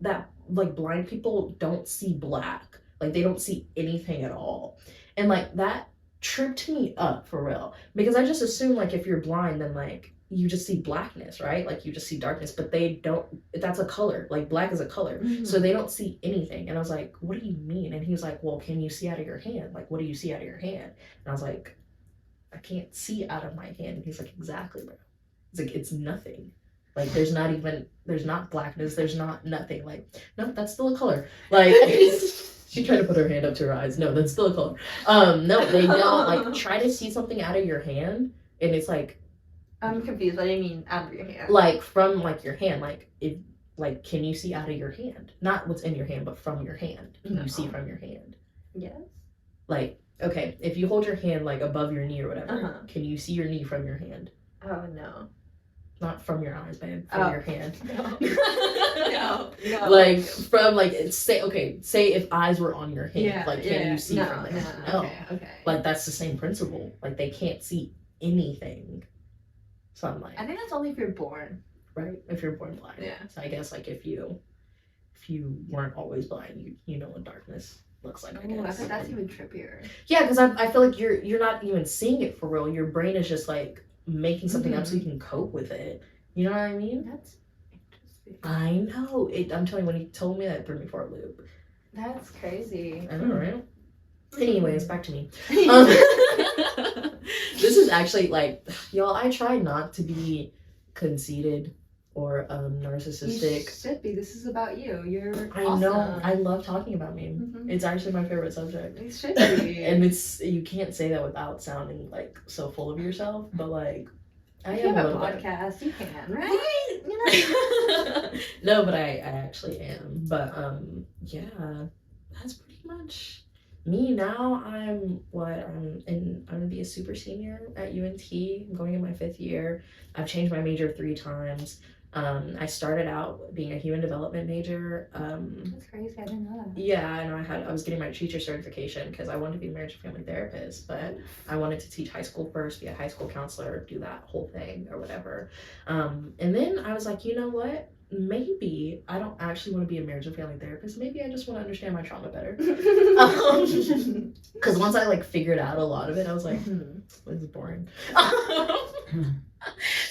[SPEAKER 1] that blind people don't see black, they don't see anything at all, and that tripped me up for real, because I just assume if you're blind then you just see blackness, right? You just see darkness, but they don't, that's a color, black is a color. So they don't see anything. And I was like, what do you mean? And he was like, well, can you see out of your hand? What do you see out of your hand? And I was like, I can't see out of my hand. And he's like, exactly, bro. He's like, it's nothing. There's not blackness, there's not nothing. No, that's still a color. She tried to put her hand up to her eyes. No, that's still a color. No, they don't, try to see something out of your hand, and it's
[SPEAKER 2] I'm confused. What do you mean out of your hand?
[SPEAKER 1] From your hand, if can you see out of your hand? Not what's in your hand, but from your hand. Can you see from your hand?
[SPEAKER 2] Yes.
[SPEAKER 1] Okay, if you hold your hand above your knee or whatever, can you see your knee from your hand?
[SPEAKER 2] Oh no.
[SPEAKER 1] Not from your eyes, babe. From your hand.
[SPEAKER 2] No.
[SPEAKER 1] No. From say if eyes were on your hand, can you see from there? No.
[SPEAKER 2] Okay.
[SPEAKER 1] That's the same principle. They can't see anything. So I'm
[SPEAKER 2] I think that's only if you're born.
[SPEAKER 1] Right? If you're born blind.
[SPEAKER 2] Yeah.
[SPEAKER 1] So I guess if you weren't always blind, you know what darkness looks like, I guess.
[SPEAKER 2] I think that's even trippier.
[SPEAKER 1] Yeah, because I feel like you're not even seeing it for real. Your brain is just making something up so you can cope with it. You know what I mean?
[SPEAKER 2] That's interesting.
[SPEAKER 1] I know. I'm telling you, when he told me that, it threw me for a loop.
[SPEAKER 2] That's crazy.
[SPEAKER 1] I know, right? Anyways, back to me. This is actually y'all, I try not to be conceited or narcissistic.
[SPEAKER 2] You should be. This is about you. You're
[SPEAKER 1] I
[SPEAKER 2] awesome.
[SPEAKER 1] know. I love talking about me. It's actually my favorite subject.
[SPEAKER 2] It should be.
[SPEAKER 1] And you can't say that without sounding so full of yourself, but I
[SPEAKER 2] am a podcast. You can, right? You know?
[SPEAKER 1] No, but I actually am. But yeah, that's pretty much me now. I'm gonna be a super senior at UNT. I'm going in my 5th year. I've changed my major 3 times. I started out being a human development major.
[SPEAKER 2] That's crazy. I didn't know that.
[SPEAKER 1] Yeah, I know. I was getting my teacher certification because I wanted to be a marriage and family therapist, but I wanted to teach high school first, be a high school counselor, do that whole thing or whatever. And then I was like, you know what? Maybe I don't actually want to be a marriage and family therapist. Maybe I just want to understand my trauma better. Because once I figured out a lot of it, I was like, this is boring.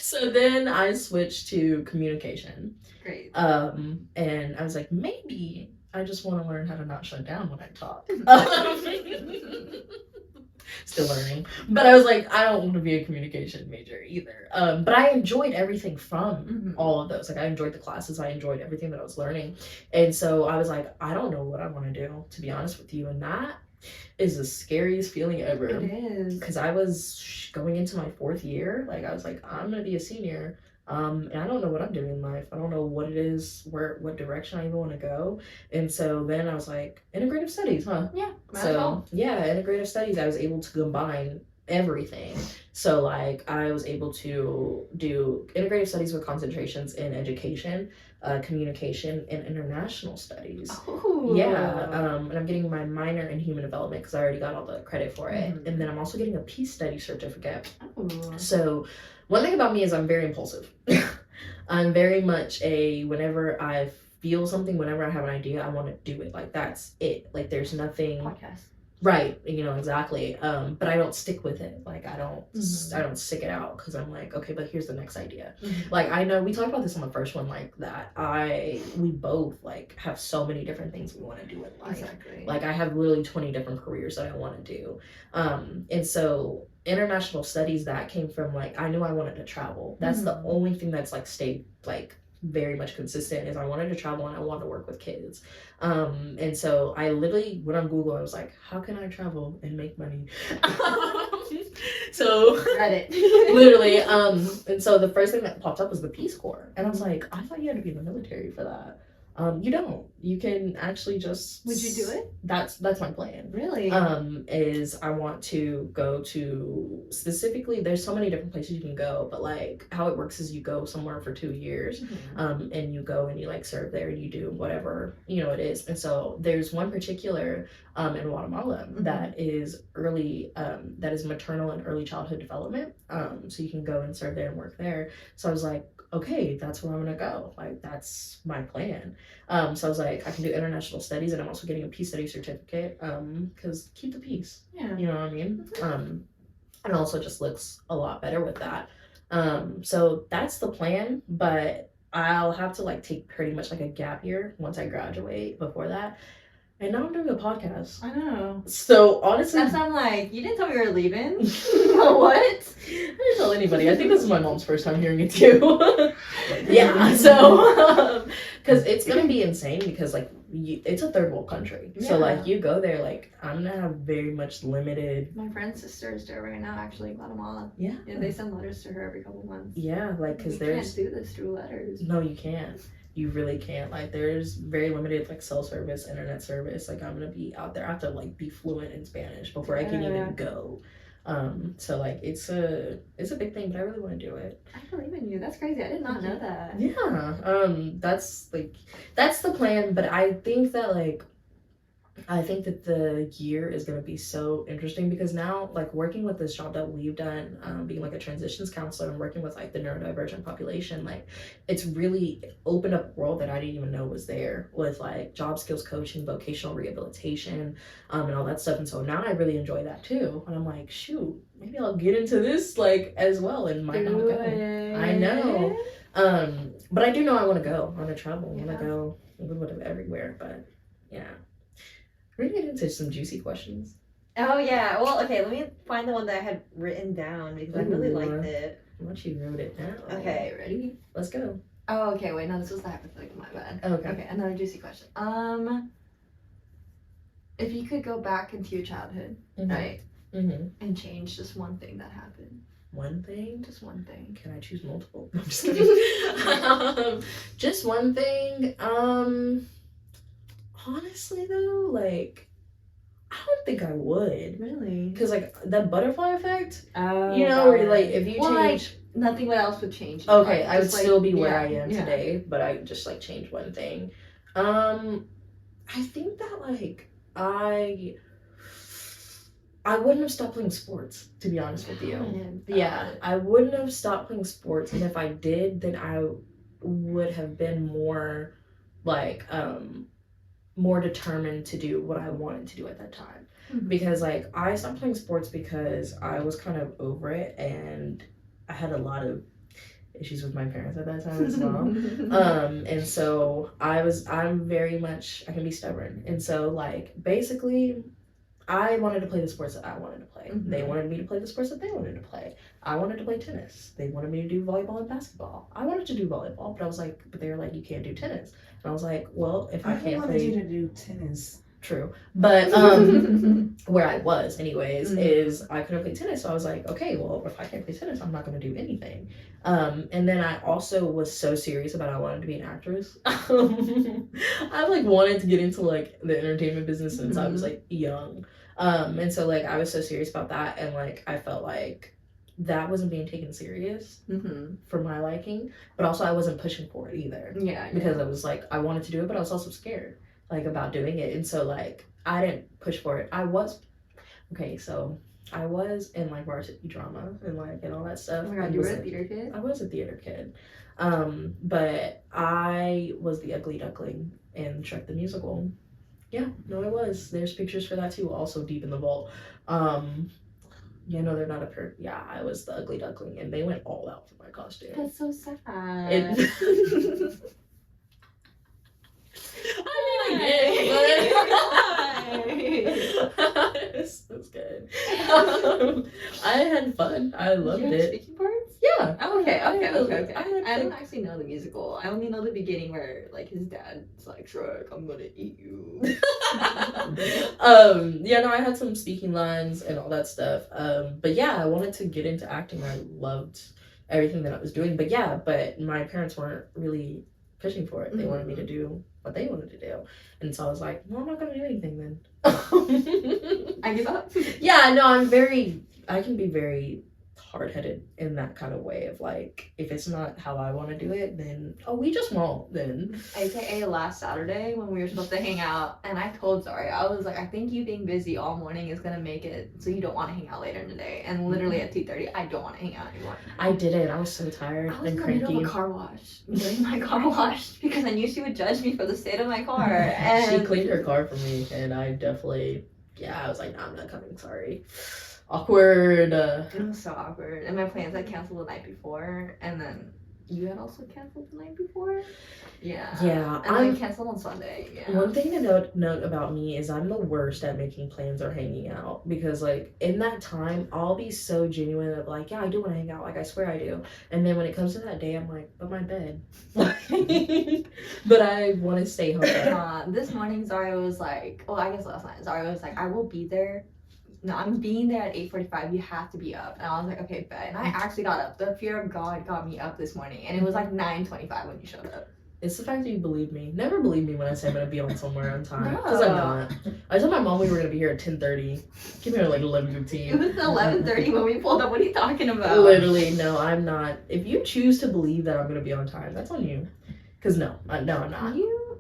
[SPEAKER 1] So then I switched to communication.
[SPEAKER 2] Great.
[SPEAKER 1] And I was like, maybe I just want to learn how to not shut down when I talk. Still learning. But I was like, I don't want to be a communication major either. But I enjoyed everything from all of those. I enjoyed the classes. I enjoyed everything that I was learning. And so I was like, I don't know what I want to do, to be honest with you. And that is the scariest feeling ever.
[SPEAKER 2] It is.
[SPEAKER 1] Because I was going into my 4th year. I was like, I'm going to be a senior. And I don't know what I'm doing in life. I don't know what it is, what direction I even want to go. And so then I was like, integrative studies, huh?
[SPEAKER 2] Yeah.
[SPEAKER 1] So yeah, integrative studies, I was able to combine everything. So like I was able to do integrative studies with concentrations in education, communication, and international studies.
[SPEAKER 2] Oh.
[SPEAKER 1] Yeah, and I'm getting my minor in human development because I already got all the credit for it. And then I'm also getting a peace study certificate. So one thing about me is I'm very impulsive. I'm very much whenever I feel something, whenever I have an idea, I want to do it. Like that's it. Like there's nothing.
[SPEAKER 2] Podcast.
[SPEAKER 1] Right, exactly. But I don't stick with it. Like I don't stick it out because I'm like, okay, but here's the next idea. Like I know we talked about this on the first one, like that we both like have so many different things we want to do in life.
[SPEAKER 2] Exactly.
[SPEAKER 1] Like I have literally 20 different careers that I want to do. And so international studies, that came from like I knew I wanted to travel. That's the only thing that's like stayed like very much consistent, is I wanted to travel and I wanted to work with kids. And so I literally went on Google. I was like, how can I travel and make money? So
[SPEAKER 2] Reddit.
[SPEAKER 1] literally. And so the first thing that popped up was the Peace Corps. And I was like, I thought you had to be in the military for that. You don't. You can actually just...
[SPEAKER 2] Would you do it?
[SPEAKER 1] That's my plan.
[SPEAKER 2] Really?
[SPEAKER 1] Is I want to go to... Specifically, there's so many different places you can go, but like how it works is you go somewhere for 2 years, and you go and you like serve there and you do whatever, it is. And so there's one particular in Guatemala that is that is maternal and early childhood development. So you can go and serve there and work there. So I was like, okay, that's where I'm gonna go. Like that's my plan. So I was like, I can do international studies, and I'm also getting a peace study certificate. Because keep the peace.
[SPEAKER 2] Yeah.
[SPEAKER 1] You know what I mean? And also just looks a lot better with that. So that's the plan, but I'll have to like take pretty much like a gap year once I graduate before that. And now I'm doing a podcast.
[SPEAKER 2] I know.
[SPEAKER 1] So honestly,
[SPEAKER 2] I'm like, you didn't tell me you were leaving. What?
[SPEAKER 1] I didn't tell anybody. I think this is my mom's first time hearing it too. Yeah. So, because it's gonna be insane because like it's a third world country. Yeah. So like you go there, like I'm gonna have very much limited.
[SPEAKER 2] My friend's sister is there right now, actually in Guatemala.
[SPEAKER 1] Yeah.
[SPEAKER 2] Yeah, they send letters to her every couple months.
[SPEAKER 1] Yeah, like because
[SPEAKER 2] you can't do this through letters.
[SPEAKER 1] No, you can't. You really can't. Like there's very limited like cell service, internet service. Like I'm gonna be out there. I have to like be fluent in Spanish before I can even go. So like it's a big thing, but I really want to do it.
[SPEAKER 2] I believe in you. That's crazy. I did not know that.
[SPEAKER 1] Yeah. That's the plan, but I think that the year is going to be so interesting because now, like, working with this job that we've done, being, like, a transitions counselor and working with, like, the neurodivergent population, like, it's really opened up a world that I didn't even know was there with, like, job skills coaching, vocational rehabilitation, and all that stuff. And so now I really enjoy that, too. And I'm like, shoot, maybe I'll get into this, like, as well and might not go. I know. But I do know I want to go. I want to travel. I want to go a little bit of everywhere, but, yeah. We're gonna get into some juicy questions.
[SPEAKER 2] Oh yeah. Well, okay. Let me find the one that I had written down because I really liked it.
[SPEAKER 1] How much you wrote it down?
[SPEAKER 2] Okay, ready?
[SPEAKER 1] Let's go.
[SPEAKER 2] Oh, okay. Wait, no, this was the hypothetical. My bad.
[SPEAKER 1] Okay.
[SPEAKER 2] Okay, another juicy question. If you could go back into your childhood, right, and change just one thing that happened.
[SPEAKER 1] One thing?
[SPEAKER 2] Just one thing.
[SPEAKER 1] Can I choose multiple? No, I'm just kidding. Just one thing. Honestly though, like I don't think I would.
[SPEAKER 2] Really?
[SPEAKER 1] Because like the butterfly effect,
[SPEAKER 2] where
[SPEAKER 1] you're like if you change,
[SPEAKER 2] like nothing else would change.
[SPEAKER 1] Okay, I would still be where I am today, but I just like change one thing. I think that like I wouldn't have stopped playing sports, to be honest with you. Yeah, I wouldn't have stopped playing sports, and if I did, then I would have been more like more determined to do what I wanted to do at that time. Because like I stopped playing sports because I was kind of over it and I had a lot of issues with my parents at that time as well. And so I'm very much, I can be stubborn. And so like basically I wanted to play the sports that I wanted to play. They wanted me to play the sports that they wanted to play. I wanted to play tennis. They wanted me to do volleyball and basketball. I wanted to do volleyball, but they were like, you can't do tennis. And I was like, well, if I can't play...
[SPEAKER 4] I wanted you to do tennis.
[SPEAKER 1] True. But where I was anyways is I couldn't play tennis. So I was like, okay, well, if I can't play tennis, I'm not going to do anything. And then I also was so serious about I wanted to be an actress. I like wanted to get into like the entertainment business since I was like young. And so like I was so serious about that, and like I felt like that wasn't being taken serious for my liking, but also I wasn't pushing for it either.
[SPEAKER 2] Yeah.
[SPEAKER 1] Because I was like, I wanted to do it, but I was also scared like about doing it, and so like I didn't push for it. I was in like varsity drama and like and all that stuff.
[SPEAKER 2] Oh my god, you were a theater kid?
[SPEAKER 1] I was a theater kid. But I was the ugly duckling in Shrek the Musical. Yeah, no, I was. There's pictures for that too, also deep in the vault. Yeah, no, they're not I was the ugly duckling, and they went all out for my costume.
[SPEAKER 2] That's so sad.
[SPEAKER 1] I It's good. I had fun. I loved it.
[SPEAKER 2] Speaking parts?
[SPEAKER 1] Yeah.
[SPEAKER 2] Oh, okay.
[SPEAKER 1] I
[SPEAKER 2] don't actually know the musical. I only know the beginning where like his dad's like, Shrek, I'm gonna eat you.
[SPEAKER 1] Yeah, no, I had some speaking lines and all that stuff. But yeah, I wanted to get into acting. I loved everything that I was doing. But yeah, but my parents weren't really pushing for it. They wanted me to do what they wanted to do. And so I was like, well, I'm not gonna do anything then.
[SPEAKER 2] I give up.
[SPEAKER 1] Yeah, no, I can be very hard-headed in that kind of way of like, if it's not how I want to do it, then we just won't then.
[SPEAKER 2] AKA last Saturday when we were supposed to hang out, and I told Zauria, I was like, I think you being busy all morning is gonna make it so you don't want to hang out later in the day. And literally at 2:30, I don't want to hang out anymore.
[SPEAKER 1] I didn't. I was so tired
[SPEAKER 2] I was
[SPEAKER 1] and
[SPEAKER 2] in the
[SPEAKER 1] cranky.
[SPEAKER 2] middle of a car wash, doing my car wash, because I knew she would judge me for the state of my car. And
[SPEAKER 1] she cleaned her car for me, and I definitely, I was like, no, I'm not coming, sorry. Awkward.
[SPEAKER 2] It was so awkward. And my plans had canceled the night before, and then you had also canceled the night before? Yeah.
[SPEAKER 1] Yeah.
[SPEAKER 2] And I canceled on Sunday. Yeah.
[SPEAKER 1] One thing to note about me is I'm the worst at making plans or hanging out, because like in that time I'll be so genuine of like, yeah, I do want to hang out, like I swear I do, and then when it comes to that day I'm like, but my bed. But I want to stay home.
[SPEAKER 2] This morning Zauria was like, I guess last night Zauria was like, I will be there. No, I'm being there at 8:45. You have to be up. And I was like, okay, bet. And I actually got up. The fear of God got me up this morning. And it was like 9:25 when you showed up.
[SPEAKER 1] It's the fact that you believe me. Never believe me when I say I'm going to be on somewhere on time.
[SPEAKER 2] No.
[SPEAKER 1] Because I'm not. I told my mom we were going to be here at 10:30. Give me like 11:15.
[SPEAKER 2] It was 11:30 when we pulled up. What are you talking about?
[SPEAKER 1] Literally, no, I'm not. If you choose to believe that I'm going to be on time, that's on you. Because no, I'm not.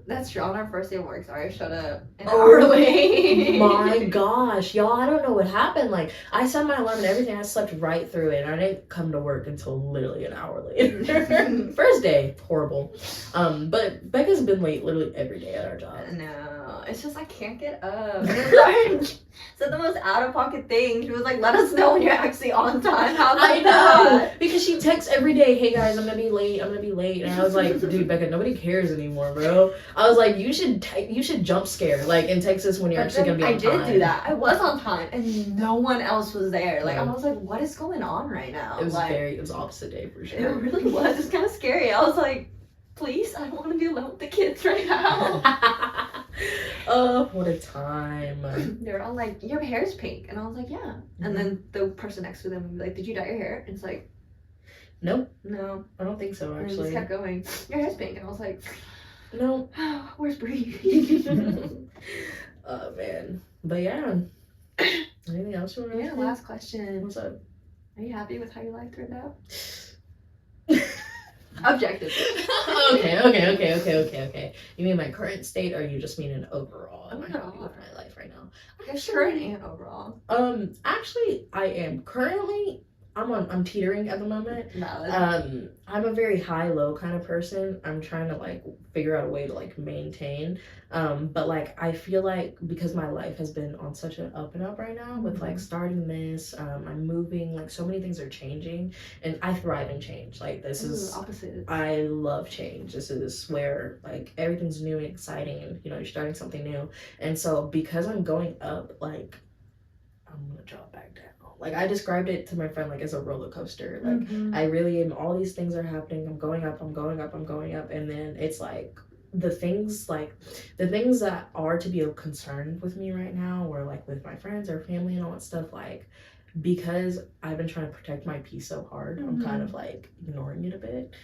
[SPEAKER 2] That's true. On our first day of work, Zauria showed up an hour late.
[SPEAKER 1] My gosh, y'all, I don't know what happened. Like, I set my alarm and everything. I slept right through it, and I didn't come to work until literally an hour later. First day, horrible. But Becca's been late literally every day at our job.
[SPEAKER 2] No, it's just I can't get up. Zauria said the most out-of-pocket thing. She was like, let us know when you're actually on time. How about
[SPEAKER 1] I know,
[SPEAKER 2] that?
[SPEAKER 1] because she texts every day, hey guys, I'm gonna be late. And I was like, dude, Becca, nobody cares anymore, bro. I was like, you should jump scare, like, in Texas when you're actually gonna be on time.
[SPEAKER 2] I did do that. I was on time, and no one else was there. Like, I was like, what is going on right now?
[SPEAKER 1] It was opposite day for sure.
[SPEAKER 2] It really was. It's kind of scary. I was like, please, I don't want to be alone with the kids right now.
[SPEAKER 1] Oh, what a time.
[SPEAKER 2] They're all like, your hair's pink. And I was like, yeah. Mm-hmm. And then the person next to them would be like, did you dye your hair? And it's like,
[SPEAKER 1] nope.
[SPEAKER 2] No.
[SPEAKER 1] I don't think so, actually.
[SPEAKER 2] And it just kept going, your hair's pink. And I was like,
[SPEAKER 1] no.
[SPEAKER 2] Where's Bree?
[SPEAKER 1] Oh, man. But yeah. Anything else you want to ask?
[SPEAKER 2] Yeah, last question.
[SPEAKER 1] What's up?
[SPEAKER 2] Are you happy with how your life turned out? Objectively.
[SPEAKER 1] Okay. You mean my current state, or you just mean an overall? Am I happy with my life right now?
[SPEAKER 2] Current and overall.
[SPEAKER 1] Actually, I am currently. I'm teetering at the moment.
[SPEAKER 2] Valid.
[SPEAKER 1] I'm a very high-low kind of person. I'm trying to like figure out a way to like maintain. But like I feel like because my life has been on such an up and up right now with like starting this, I'm moving, like so many things are changing, and I thrive in change. Like this is
[SPEAKER 2] opposite.
[SPEAKER 1] I love change. This is where like everything's new and exciting, and you're starting something new. And so because I'm going up, like I'm gonna drop back down. Like I described it to my friend like as a roller coaster. Like I really am. All these things are happening. I'm going up, and then it's like the things that are to be a concern with me right now, or like with my friends or family and all that stuff. Like because I've been trying to protect my peace so hard, I'm kind of like ignoring it a bit.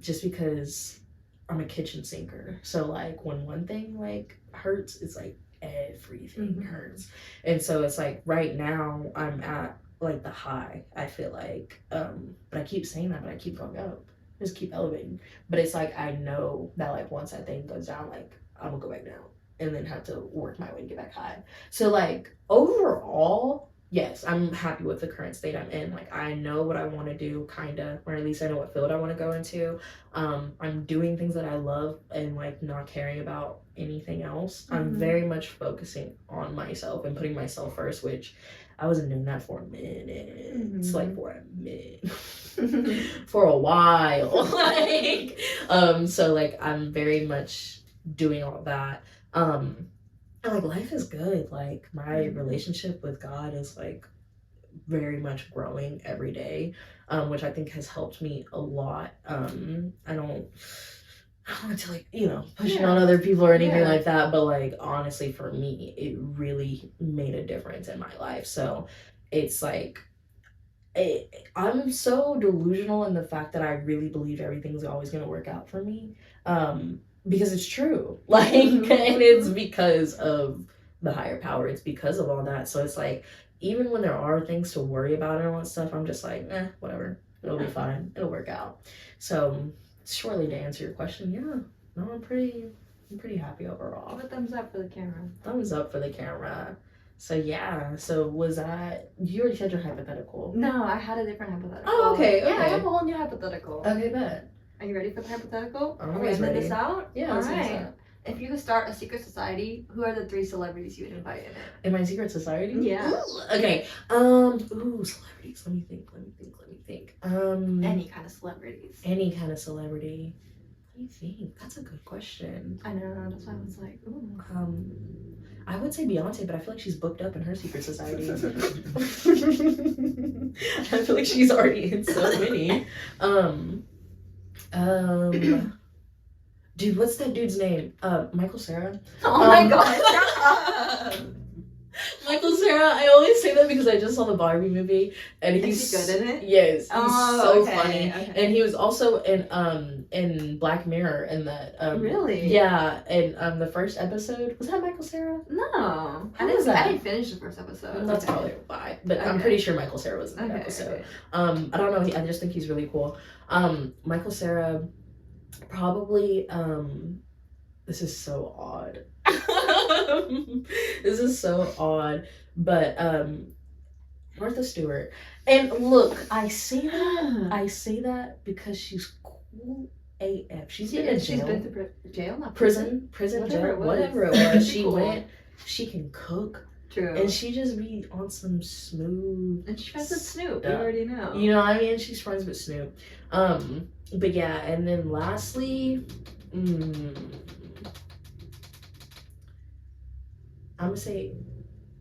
[SPEAKER 1] Just because I'm a kitchen sinker. So like when one thing like hurts, it's like everything hurts. And so it's like right now I'm at like the high, I feel like, but I keep saying that, but I keep going up, just keep elevating. But it's like I know that like once that thing goes down, like I'm gonna go back down and then have to work my way to get back high. So like overall, yes, I'm happy with the current state I'm in. Like I know what I want to do, kind of, or at least I know what field I want to go into. I'm doing things that I love and like not caring about anything else. I'm very much focusing on myself and putting myself first, which I wasn't doing that for a minute. It's like for a minute. For a while. Like so like I'm very much doing all that. And like life is good. Like my relationship with God is like very much growing every day, which I think has helped me a lot. I don't want to like, you know, push it on other people or anything like that, but like honestly for me it really made a difference in my life. So it's like I'm so delusional in the fact that I really believe everything's always going to work out for me, because it's true, like, and it's because of the higher power, it's because of all that. So it's like even when there are things to worry about and all that stuff, I'm just like, whatever, it'll be fine, it'll work out. So shortly to answer your question, no, I'm pretty happy overall.
[SPEAKER 2] Give a thumbs up for the camera.
[SPEAKER 1] Thumbs up for the camera. So yeah, so was that, you already said your hypothetical?
[SPEAKER 2] No, I had a different hypothetical.
[SPEAKER 1] Oh, okay.
[SPEAKER 2] Yeah, I have a whole new hypothetical.
[SPEAKER 1] Okay, bet.
[SPEAKER 2] Are you ready for the hypothetical?
[SPEAKER 1] I'm
[SPEAKER 2] Are we
[SPEAKER 1] always
[SPEAKER 2] ending
[SPEAKER 1] ready.
[SPEAKER 2] this out?
[SPEAKER 1] Yeah, let's do this out.
[SPEAKER 2] If you could start a secret society, who are the 3 celebrities you would invite in it?
[SPEAKER 1] In my secret society?
[SPEAKER 2] Yeah.
[SPEAKER 1] Ooh, okay. Celebrities. Let me think.
[SPEAKER 2] Any kind of celebrities.
[SPEAKER 1] Any kind of celebrity. Let me think. That's a good question.
[SPEAKER 2] I know, that's why I was like, ooh.
[SPEAKER 1] I would say Beyonce, but I feel like she's booked up in her secret society. I feel like she's already in so many. Dude, what's that dude's name? Michael Cera.
[SPEAKER 2] Oh my god, shut up.
[SPEAKER 1] Michael Cera, I always say that because I just saw the Barbie movie and he's
[SPEAKER 2] good in it.
[SPEAKER 1] Yes, he's so funny.
[SPEAKER 2] Okay.
[SPEAKER 1] And he was also in Black Mirror in that
[SPEAKER 2] Really?
[SPEAKER 1] Yeah, and the first episode, was that Michael Cera?
[SPEAKER 2] No.
[SPEAKER 1] Who was that?
[SPEAKER 2] I didn't finish the first episode.
[SPEAKER 1] That's probably why, but I'm pretty sure Michael Cera was in that episode. I don't know, I just think he's really cool. Michael Cera, probably, this is so odd. This is so odd, but Martha Stewart. And look, I say that because she's cool AF. She's been in jail.
[SPEAKER 2] She's been to jail, not
[SPEAKER 1] prison, whatever it was. She
[SPEAKER 2] cool.
[SPEAKER 1] went. She can cook.
[SPEAKER 2] True.
[SPEAKER 1] And she just be on some smooth.
[SPEAKER 2] And she's friends with Snoop.
[SPEAKER 1] stuff.
[SPEAKER 2] You already know.
[SPEAKER 1] You know what I mean? She's friends with Snoop. But yeah, and then lastly, I'm gonna say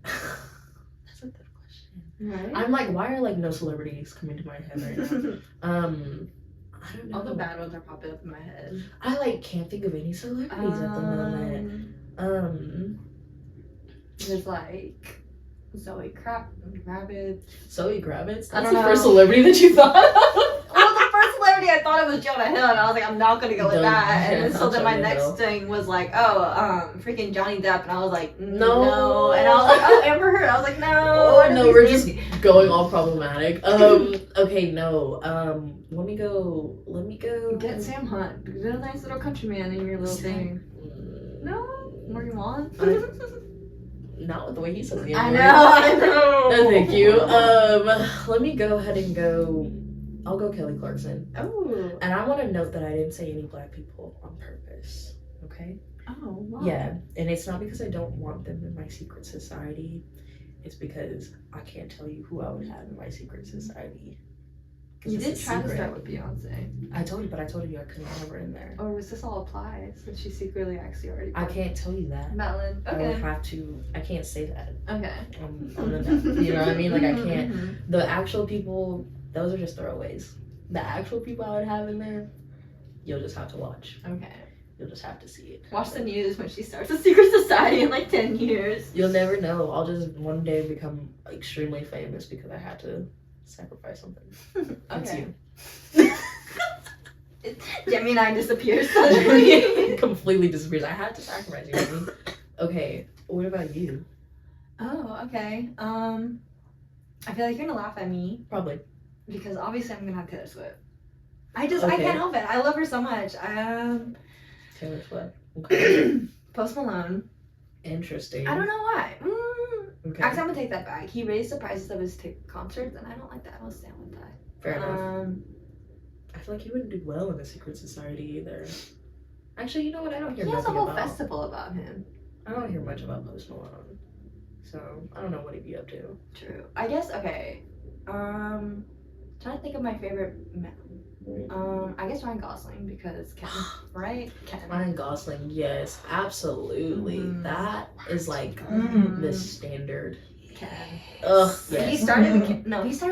[SPEAKER 1] that's a good question.
[SPEAKER 2] Right?
[SPEAKER 1] I'm like, why are like no celebrities coming to my head right now? I don't know.
[SPEAKER 2] All the bad ones are popping up in my head.
[SPEAKER 1] I like can't think of any celebrities at the moment.
[SPEAKER 2] There's like Zoe Kravitz.
[SPEAKER 1] Zoe Kravitz?
[SPEAKER 2] I
[SPEAKER 1] That's
[SPEAKER 2] don't
[SPEAKER 1] the
[SPEAKER 2] know.
[SPEAKER 1] first celebrity that you thought of?
[SPEAKER 2] Well, the first celebrity I thought it was Jonah Hill, and I was like, I'm not gonna go with that. And then, so then my
[SPEAKER 1] Jonah
[SPEAKER 2] next
[SPEAKER 1] Hill.
[SPEAKER 2] thing was like, freaking Johnny Depp, and I was like,
[SPEAKER 1] No.
[SPEAKER 2] And I was like, oh, Amber Heard. I was like, no.
[SPEAKER 1] Oh no, we're just going all problematic. Okay, no. Let me go.
[SPEAKER 2] Get Sam Hunt. Get a nice little countryman in your little thing. No? More you want?
[SPEAKER 1] Not with the way he says the
[SPEAKER 2] I
[SPEAKER 1] N-word.
[SPEAKER 2] know.
[SPEAKER 1] No, thank you. Let me go ahead and go. I'll go Kelly Clarkson.
[SPEAKER 2] Oh.
[SPEAKER 1] And I want to note that I didn't say any black people on purpose. Okay?
[SPEAKER 2] Oh, wow.
[SPEAKER 1] Yeah, and it's not because I don't want them in my secret society. It's because I can't tell you who I would have in my secret society.
[SPEAKER 2] You did try to start with Beyonce.
[SPEAKER 1] I told you I couldn't have her in there.
[SPEAKER 2] Or was this all applied since she secretly actually already?
[SPEAKER 1] I can't tell you that.
[SPEAKER 2] Madeline.
[SPEAKER 1] I would
[SPEAKER 2] Okay.
[SPEAKER 1] have to. I can't say that.
[SPEAKER 2] Okay.
[SPEAKER 1] You know what I mean? Like I can't. The actual people, those are just throwaways. The actual people I would have in there, you'll just have to watch.
[SPEAKER 2] Okay.
[SPEAKER 1] You'll just have to see it.
[SPEAKER 2] Watch the news when she starts a secret society in like 10 years.
[SPEAKER 1] You'll never know. I'll just one day become extremely famous because I had to sacrifice something. That's
[SPEAKER 2] Okay.
[SPEAKER 1] you.
[SPEAKER 2] Gemi.n.i. disappears suddenly.
[SPEAKER 1] Completely disappears. I had to sacrifice you. Okay. What about you?
[SPEAKER 2] Oh, okay. I feel like you're gonna laugh at me
[SPEAKER 1] Probably.
[SPEAKER 2] because obviously I'm gonna have Taylor Swift. I can't help it. I love her so much.
[SPEAKER 1] Taylor Swift. Okay.
[SPEAKER 2] Post Malone.
[SPEAKER 1] Interesting.
[SPEAKER 2] I don't know why.
[SPEAKER 1] Okay.
[SPEAKER 2] Actually, I'm gonna take that back. He raised the prices of his concerts, and I don't like that. I don't stand with that.
[SPEAKER 1] Fair enough. I feel like he wouldn't do well in a secret society either. Actually, you know what? I don't hear
[SPEAKER 2] he has a
[SPEAKER 1] nothing
[SPEAKER 2] whole
[SPEAKER 1] about.
[SPEAKER 2] festival about him.
[SPEAKER 1] I don't hear much about Post Malone, so I don't know what he'd be up to.
[SPEAKER 2] True. I guess. Okay. Trying to think of my favorite. I guess Ryan Gosling because Ken, right? Ken.
[SPEAKER 1] Ryan Gosling, yes, absolutely. That is like the standard.
[SPEAKER 2] Ken.
[SPEAKER 1] Ugh. Yes.
[SPEAKER 2] He started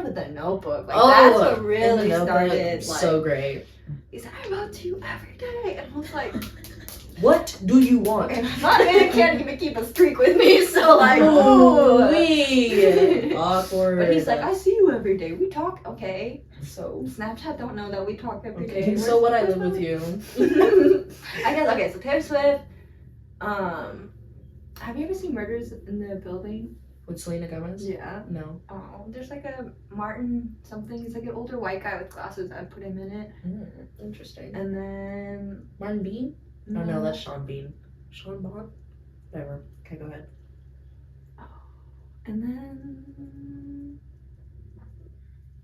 [SPEAKER 2] with The Notebook. Like that's what really started. Like,
[SPEAKER 1] so great.
[SPEAKER 2] He said, "I wrote to you every day," and I was like,
[SPEAKER 1] "What do you want?"
[SPEAKER 2] And I can't even keep a streak with me, so like,
[SPEAKER 1] awkward.
[SPEAKER 2] But he's like, "I see you every day. We talk, okay." So Snapchat don't know that we talk every day.
[SPEAKER 1] So what? I live with you.
[SPEAKER 2] I guess okay. So Taylor Swift. Have you ever seen Murders in the Building?
[SPEAKER 1] With Selena Gomez?
[SPEAKER 2] Yeah.
[SPEAKER 1] No.
[SPEAKER 2] Oh, there's like a Martin something. He's like an older white guy with glasses. I'd put him in it.
[SPEAKER 1] Interesting.
[SPEAKER 2] And then
[SPEAKER 1] Martin Bean? Oh no, that's Sean Bean. Sean Bond? Whatever. Okay, go ahead.
[SPEAKER 2] Oh. And then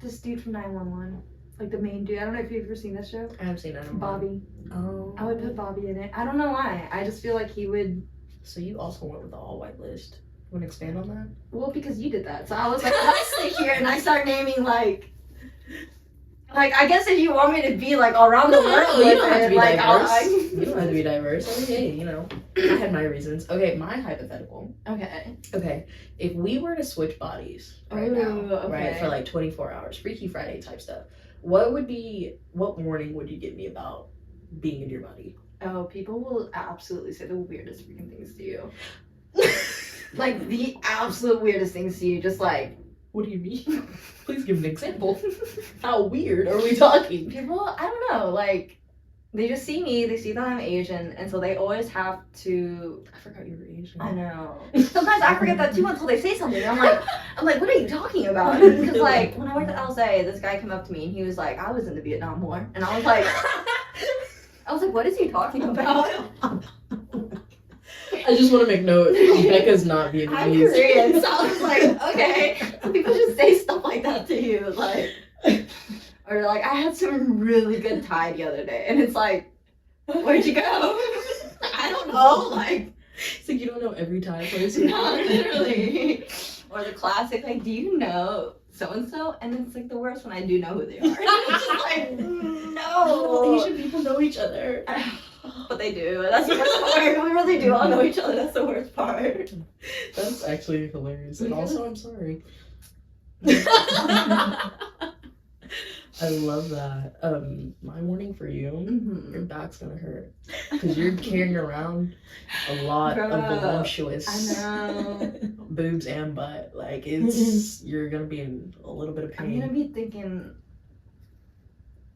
[SPEAKER 2] this dude from 911. Like the main dude. I don't know if you've ever seen this show.
[SPEAKER 1] I haven't seen that.
[SPEAKER 2] Bobby.
[SPEAKER 1] Oh.
[SPEAKER 2] I would put Bobby in it. I don't know why. I just feel like he would.
[SPEAKER 1] So you also went with the all-white list. You want to expand on that?
[SPEAKER 2] Well, because you did that. So I was like, let's sit here and I start naming like I guess if you want me to be like around the world,
[SPEAKER 1] you don't have to be
[SPEAKER 2] like,
[SPEAKER 1] diverse. You don't have to be diverse. I mean, hey, you know, I had my reasons. Okay, my hypothetical. Okay, if we were to switch bodies right, for like 24 hours, Freaky Friday type stuff, what warning would you give me about being in your body?
[SPEAKER 2] Oh, people will absolutely say the weirdest freaking things to you. Like the absolute weirdest things to you, just like.
[SPEAKER 1] What do you mean? Please give an example. How weird are we talking?
[SPEAKER 2] People, I don't know, like, they just see me, they see that I'm Asian, and so they always have to...
[SPEAKER 1] I forgot you were Asian.
[SPEAKER 2] I know. Sometimes I forget that too until they say something. I'm like, what are you talking about? Because, like, when I worked at LSA, this guy came up to me, and he was like, I was in the Vietnam War. And I was like, what is he talking about?
[SPEAKER 1] I just want to make note, Becca's not Vietnamese.
[SPEAKER 2] I'm Korean, so I was like, okay. So people just say stuff like that to you, like, or like, I had some really good Thai the other day, and it's like, where'd you go? I don't know, like.
[SPEAKER 1] It's like you don't know every Thai place.
[SPEAKER 2] No, literally. Or the classic, like, do you know so-and-so? And it's like the worst when I do know who they are. It's just like, no.
[SPEAKER 1] Asian people know each other.
[SPEAKER 2] But they do. That's the worst part. We really do all know each other. That's the worst part.
[SPEAKER 1] That's actually hilarious. And also, I'm sorry. I love that. My warning for you, your back's gonna hurt. Because you're carrying around a lot of voluptuous boobs and butt. Like, you're gonna be in a little bit of pain.
[SPEAKER 2] I'm gonna be thinking,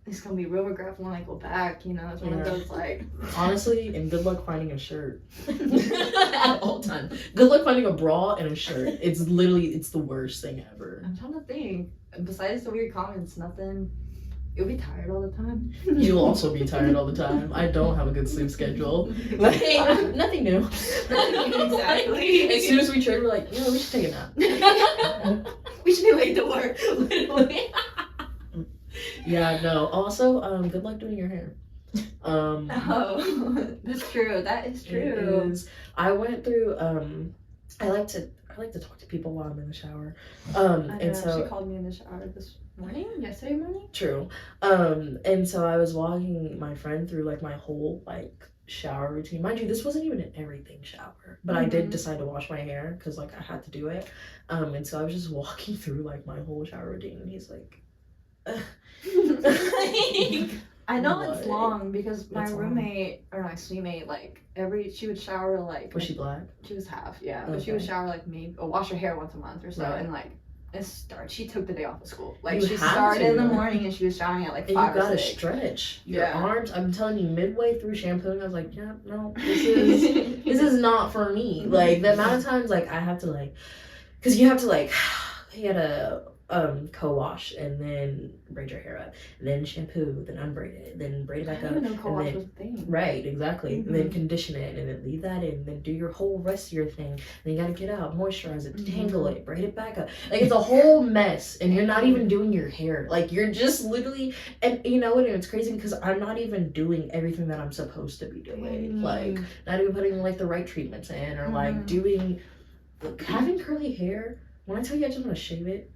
[SPEAKER 2] it's gonna be real regretful when I go back, you know? It's one of those, like...
[SPEAKER 1] Honestly, and good luck finding a shirt. At all times. Good luck finding a bra and a shirt. It's the worst thing ever.
[SPEAKER 2] I'm trying to think. Besides the weird comments, nothing... You'll be tired all the time.
[SPEAKER 1] You'll also be tired all the time. I don't have a good sleep schedule. Like, nothing new.
[SPEAKER 2] Exactly.
[SPEAKER 1] As soon as we trade, we're like, we should take a nap.
[SPEAKER 2] We should be late to work. Literally.
[SPEAKER 1] Yeah, no. Also, good luck doing your hair.
[SPEAKER 2] Oh, that's true. That is true.
[SPEAKER 1] I went through. I like to talk to people while I'm in the shower. And so
[SPEAKER 2] she called me in the shower yesterday morning.
[SPEAKER 1] True. And so I was walking my friend through like my whole like shower routine. Mind you, this wasn't even an everything shower, but I did decide to wash my hair because like I had to do it. And so I was just walking through like my whole shower routine, and he's like.
[SPEAKER 2] I know it's long because my roommate or my suite like she would shower like.
[SPEAKER 1] Was she black?
[SPEAKER 2] She was half, yeah. But she would shower like wash her hair once a month or so, and like She took the day off of school. Like,
[SPEAKER 1] You
[SPEAKER 2] she
[SPEAKER 1] have
[SPEAKER 2] started in the
[SPEAKER 1] to.
[SPEAKER 2] morning and she was showering at like
[SPEAKER 1] And
[SPEAKER 2] 5
[SPEAKER 1] you
[SPEAKER 2] or
[SPEAKER 1] gotta
[SPEAKER 2] 6.
[SPEAKER 1] stretch your
[SPEAKER 2] Yeah.
[SPEAKER 1] arms. I'm telling you, midway through shampooing, I was like, yeah, no, this is not for me. Like, the amount of times, like, I have to, like, because you have to, like, you gotta co-wash and then braid your hair up, and then shampoo, then unbraid it, then braid it back
[SPEAKER 2] I
[SPEAKER 1] up.
[SPEAKER 2] didn't even know co-wash
[SPEAKER 1] then,
[SPEAKER 2] was a thing.
[SPEAKER 1] Right, exactly. And then condition it, and then leave that in, then do your whole rest of your thing. And then you gotta get out, moisturize it, detangle it, braid it back up. Like, it's a whole mess, and you're not even doing your hair. Like, you're just literally, and you know what? It's crazy because I'm not even doing everything that I'm supposed to be doing. Like, not even putting like the right treatments in, or like doing, having curly hair. When I tell you I just want to shave it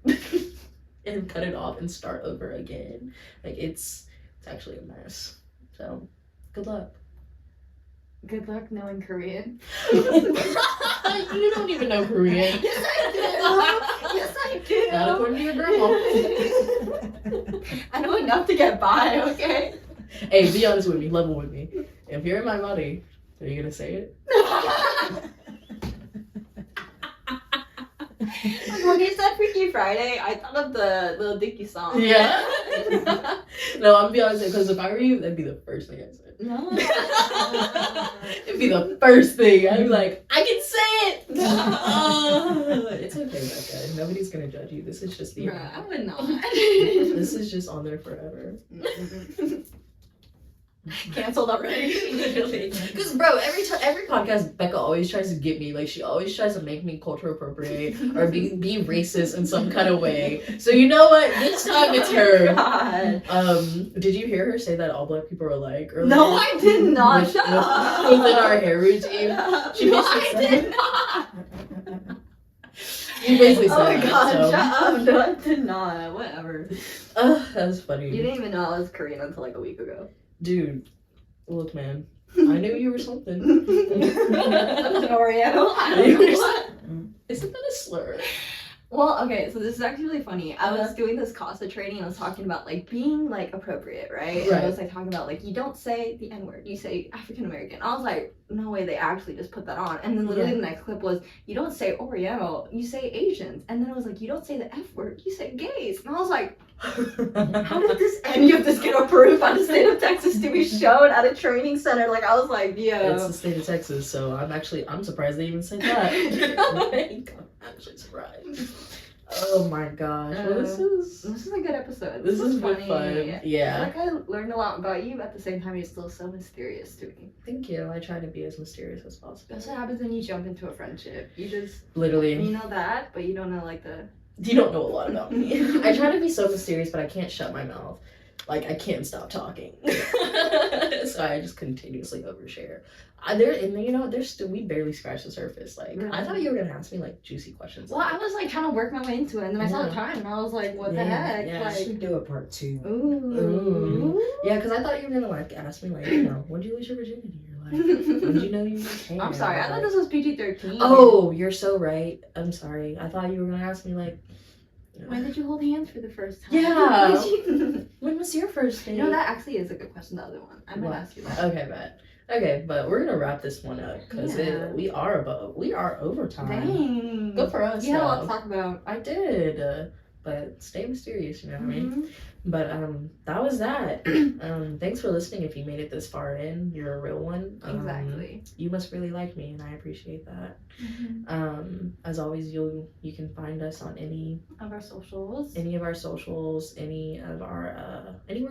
[SPEAKER 1] and cut it off and start over again, like it's actually a mess. So, good luck.
[SPEAKER 2] Good luck knowing Korean.
[SPEAKER 1] You don't even know Korean.
[SPEAKER 2] Yes, I do. Yes, I do.
[SPEAKER 1] Not according to your grandma.
[SPEAKER 2] I know enough to get by, okay?
[SPEAKER 1] Hey, be honest with me. Level with me. If you're in my body, are you gonna say it?
[SPEAKER 2] When you said Freaky Friday, I thought of the Lil Dicky song.
[SPEAKER 1] Yeah. No, I'm be honest, because if I were you, that'd be the first thing I said.
[SPEAKER 2] No.
[SPEAKER 1] It'd be the first thing. I'd be like, I can say it. It's okay, Becca. Nobody's gonna judge you. This is just the.
[SPEAKER 2] Bruh, I would not.
[SPEAKER 1] This is just on there forever.
[SPEAKER 2] Canceled already.
[SPEAKER 1] Literally. Because, bro, every podcast, Becca always tries to get me. Like, she always tries to make me culture appropriate or be racist in some kind of way. So, you know what? This time it's her.
[SPEAKER 2] God.
[SPEAKER 1] Did you hear her say that all black people are alike? Earlier?
[SPEAKER 2] No, I did not. Shut up.
[SPEAKER 1] Within our hair routine. She
[SPEAKER 2] No,
[SPEAKER 1] basically
[SPEAKER 2] I
[SPEAKER 1] said
[SPEAKER 2] did not.
[SPEAKER 1] You basically said
[SPEAKER 2] Oh my
[SPEAKER 1] that,
[SPEAKER 2] god,
[SPEAKER 1] so.
[SPEAKER 2] shut up. No, I did not. Whatever.
[SPEAKER 1] That was funny.
[SPEAKER 2] You didn't even know I was Korean until like a week ago.
[SPEAKER 1] Dude, look, man. I knew you were something.
[SPEAKER 2] An Oriental? I don't know.
[SPEAKER 1] Isn't that a slur?
[SPEAKER 2] Well, okay, so this is actually really funny. I was doing this CASA training and I was talking about like being like appropriate, right? And I was like talking about like you don't say the N-word, you say African American. I was like, no way, they actually just put that on. And then literally the next clip was, you don't say Oriental, you say Asians. And then it was like, you don't say the F word, you say gays. And I was like, how did any of this get approved by the state of Texas to be shown at a training center? Like, I was like, yeah.
[SPEAKER 1] It's the state of Texas, so I'm surprised they even said that. Like, I'm actually surprised. Oh my gosh. Well, this is
[SPEAKER 2] a good episode.
[SPEAKER 1] This has been
[SPEAKER 2] funny.
[SPEAKER 1] fun. Yeah.
[SPEAKER 2] I learned a lot about you, but at the same time, you're still so mysterious to me.
[SPEAKER 1] Thank you. I try to be as mysterious as possible.
[SPEAKER 2] That's what happens when you jump into a friendship. You just
[SPEAKER 1] literally.
[SPEAKER 2] You know that, but you don't know like the.
[SPEAKER 1] You don't know a lot about me. I try to be so mysterious, but I can't shut my mouth. Like, I can't stop talking. So I just continuously overshare. We barely scratched the surface. Like, I thought you were gonna ask me like juicy questions.
[SPEAKER 2] Well, I was like trying to work my way into it, and then I saw the time, and I was like, "What the heck?"
[SPEAKER 1] Yeah.
[SPEAKER 2] Like,
[SPEAKER 4] I should do a part 2.
[SPEAKER 2] Ooh.
[SPEAKER 1] Yeah, because I thought you were gonna like ask me like, when did you lose your virginity? Or like, when did you know you were gay?
[SPEAKER 2] I'm sorry, I thought this was PG-13.
[SPEAKER 1] Oh, you're so right. I'm sorry. I thought you were gonna ask me like.
[SPEAKER 2] When did you hold hands for the first time?
[SPEAKER 1] Yeah. When was your first date?
[SPEAKER 2] You know, that actually is a good question, the other one. I might ask you that.
[SPEAKER 1] Okay, bet. Okay, but we're gonna wrap this one up because we are overtime.
[SPEAKER 2] Dang.
[SPEAKER 1] Good for us.
[SPEAKER 2] You had a lot to talk about.
[SPEAKER 1] I did, but stay mysterious. You know what I mean? But that was that. Thanks for listening. If you made it this far in, you're a real one.
[SPEAKER 2] Exactly.
[SPEAKER 1] You must really like me, and I appreciate that. As always, you can find us on any
[SPEAKER 2] of our socials,
[SPEAKER 1] anywhere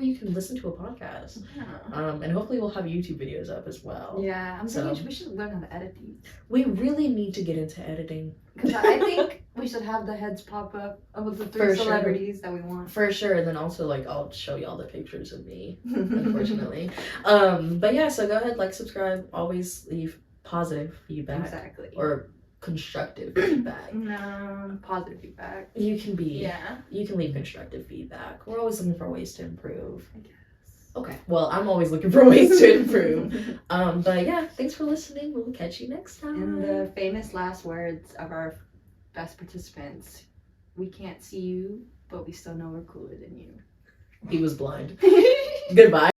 [SPEAKER 1] you can listen to a podcast. And hopefully we'll have YouTube videos up as well.
[SPEAKER 2] Yeah, I'm thinking we should learn how to edit these.
[SPEAKER 1] We really need to get into editing.
[SPEAKER 2] Because I think we should have the heads pop up of the 3 celebrities that we want.
[SPEAKER 1] For sure. And then also like I'll show y'all the pictures of me, unfortunately. But yeah, so go ahead, like, subscribe, always leave positive feedback.
[SPEAKER 2] Exactly.
[SPEAKER 1] Or constructive feedback.
[SPEAKER 2] No, positive feedback.
[SPEAKER 1] You can leave constructive feedback. We're always looking for ways to improve.
[SPEAKER 2] I guess.
[SPEAKER 1] Okay. Well, I'm always looking for ways to improve. But yeah, thanks for listening. We'll catch you next time.
[SPEAKER 2] And the famous last words of our best participants: we can't see you, but we still know we're cooler than you.
[SPEAKER 1] He was blind. Goodbye.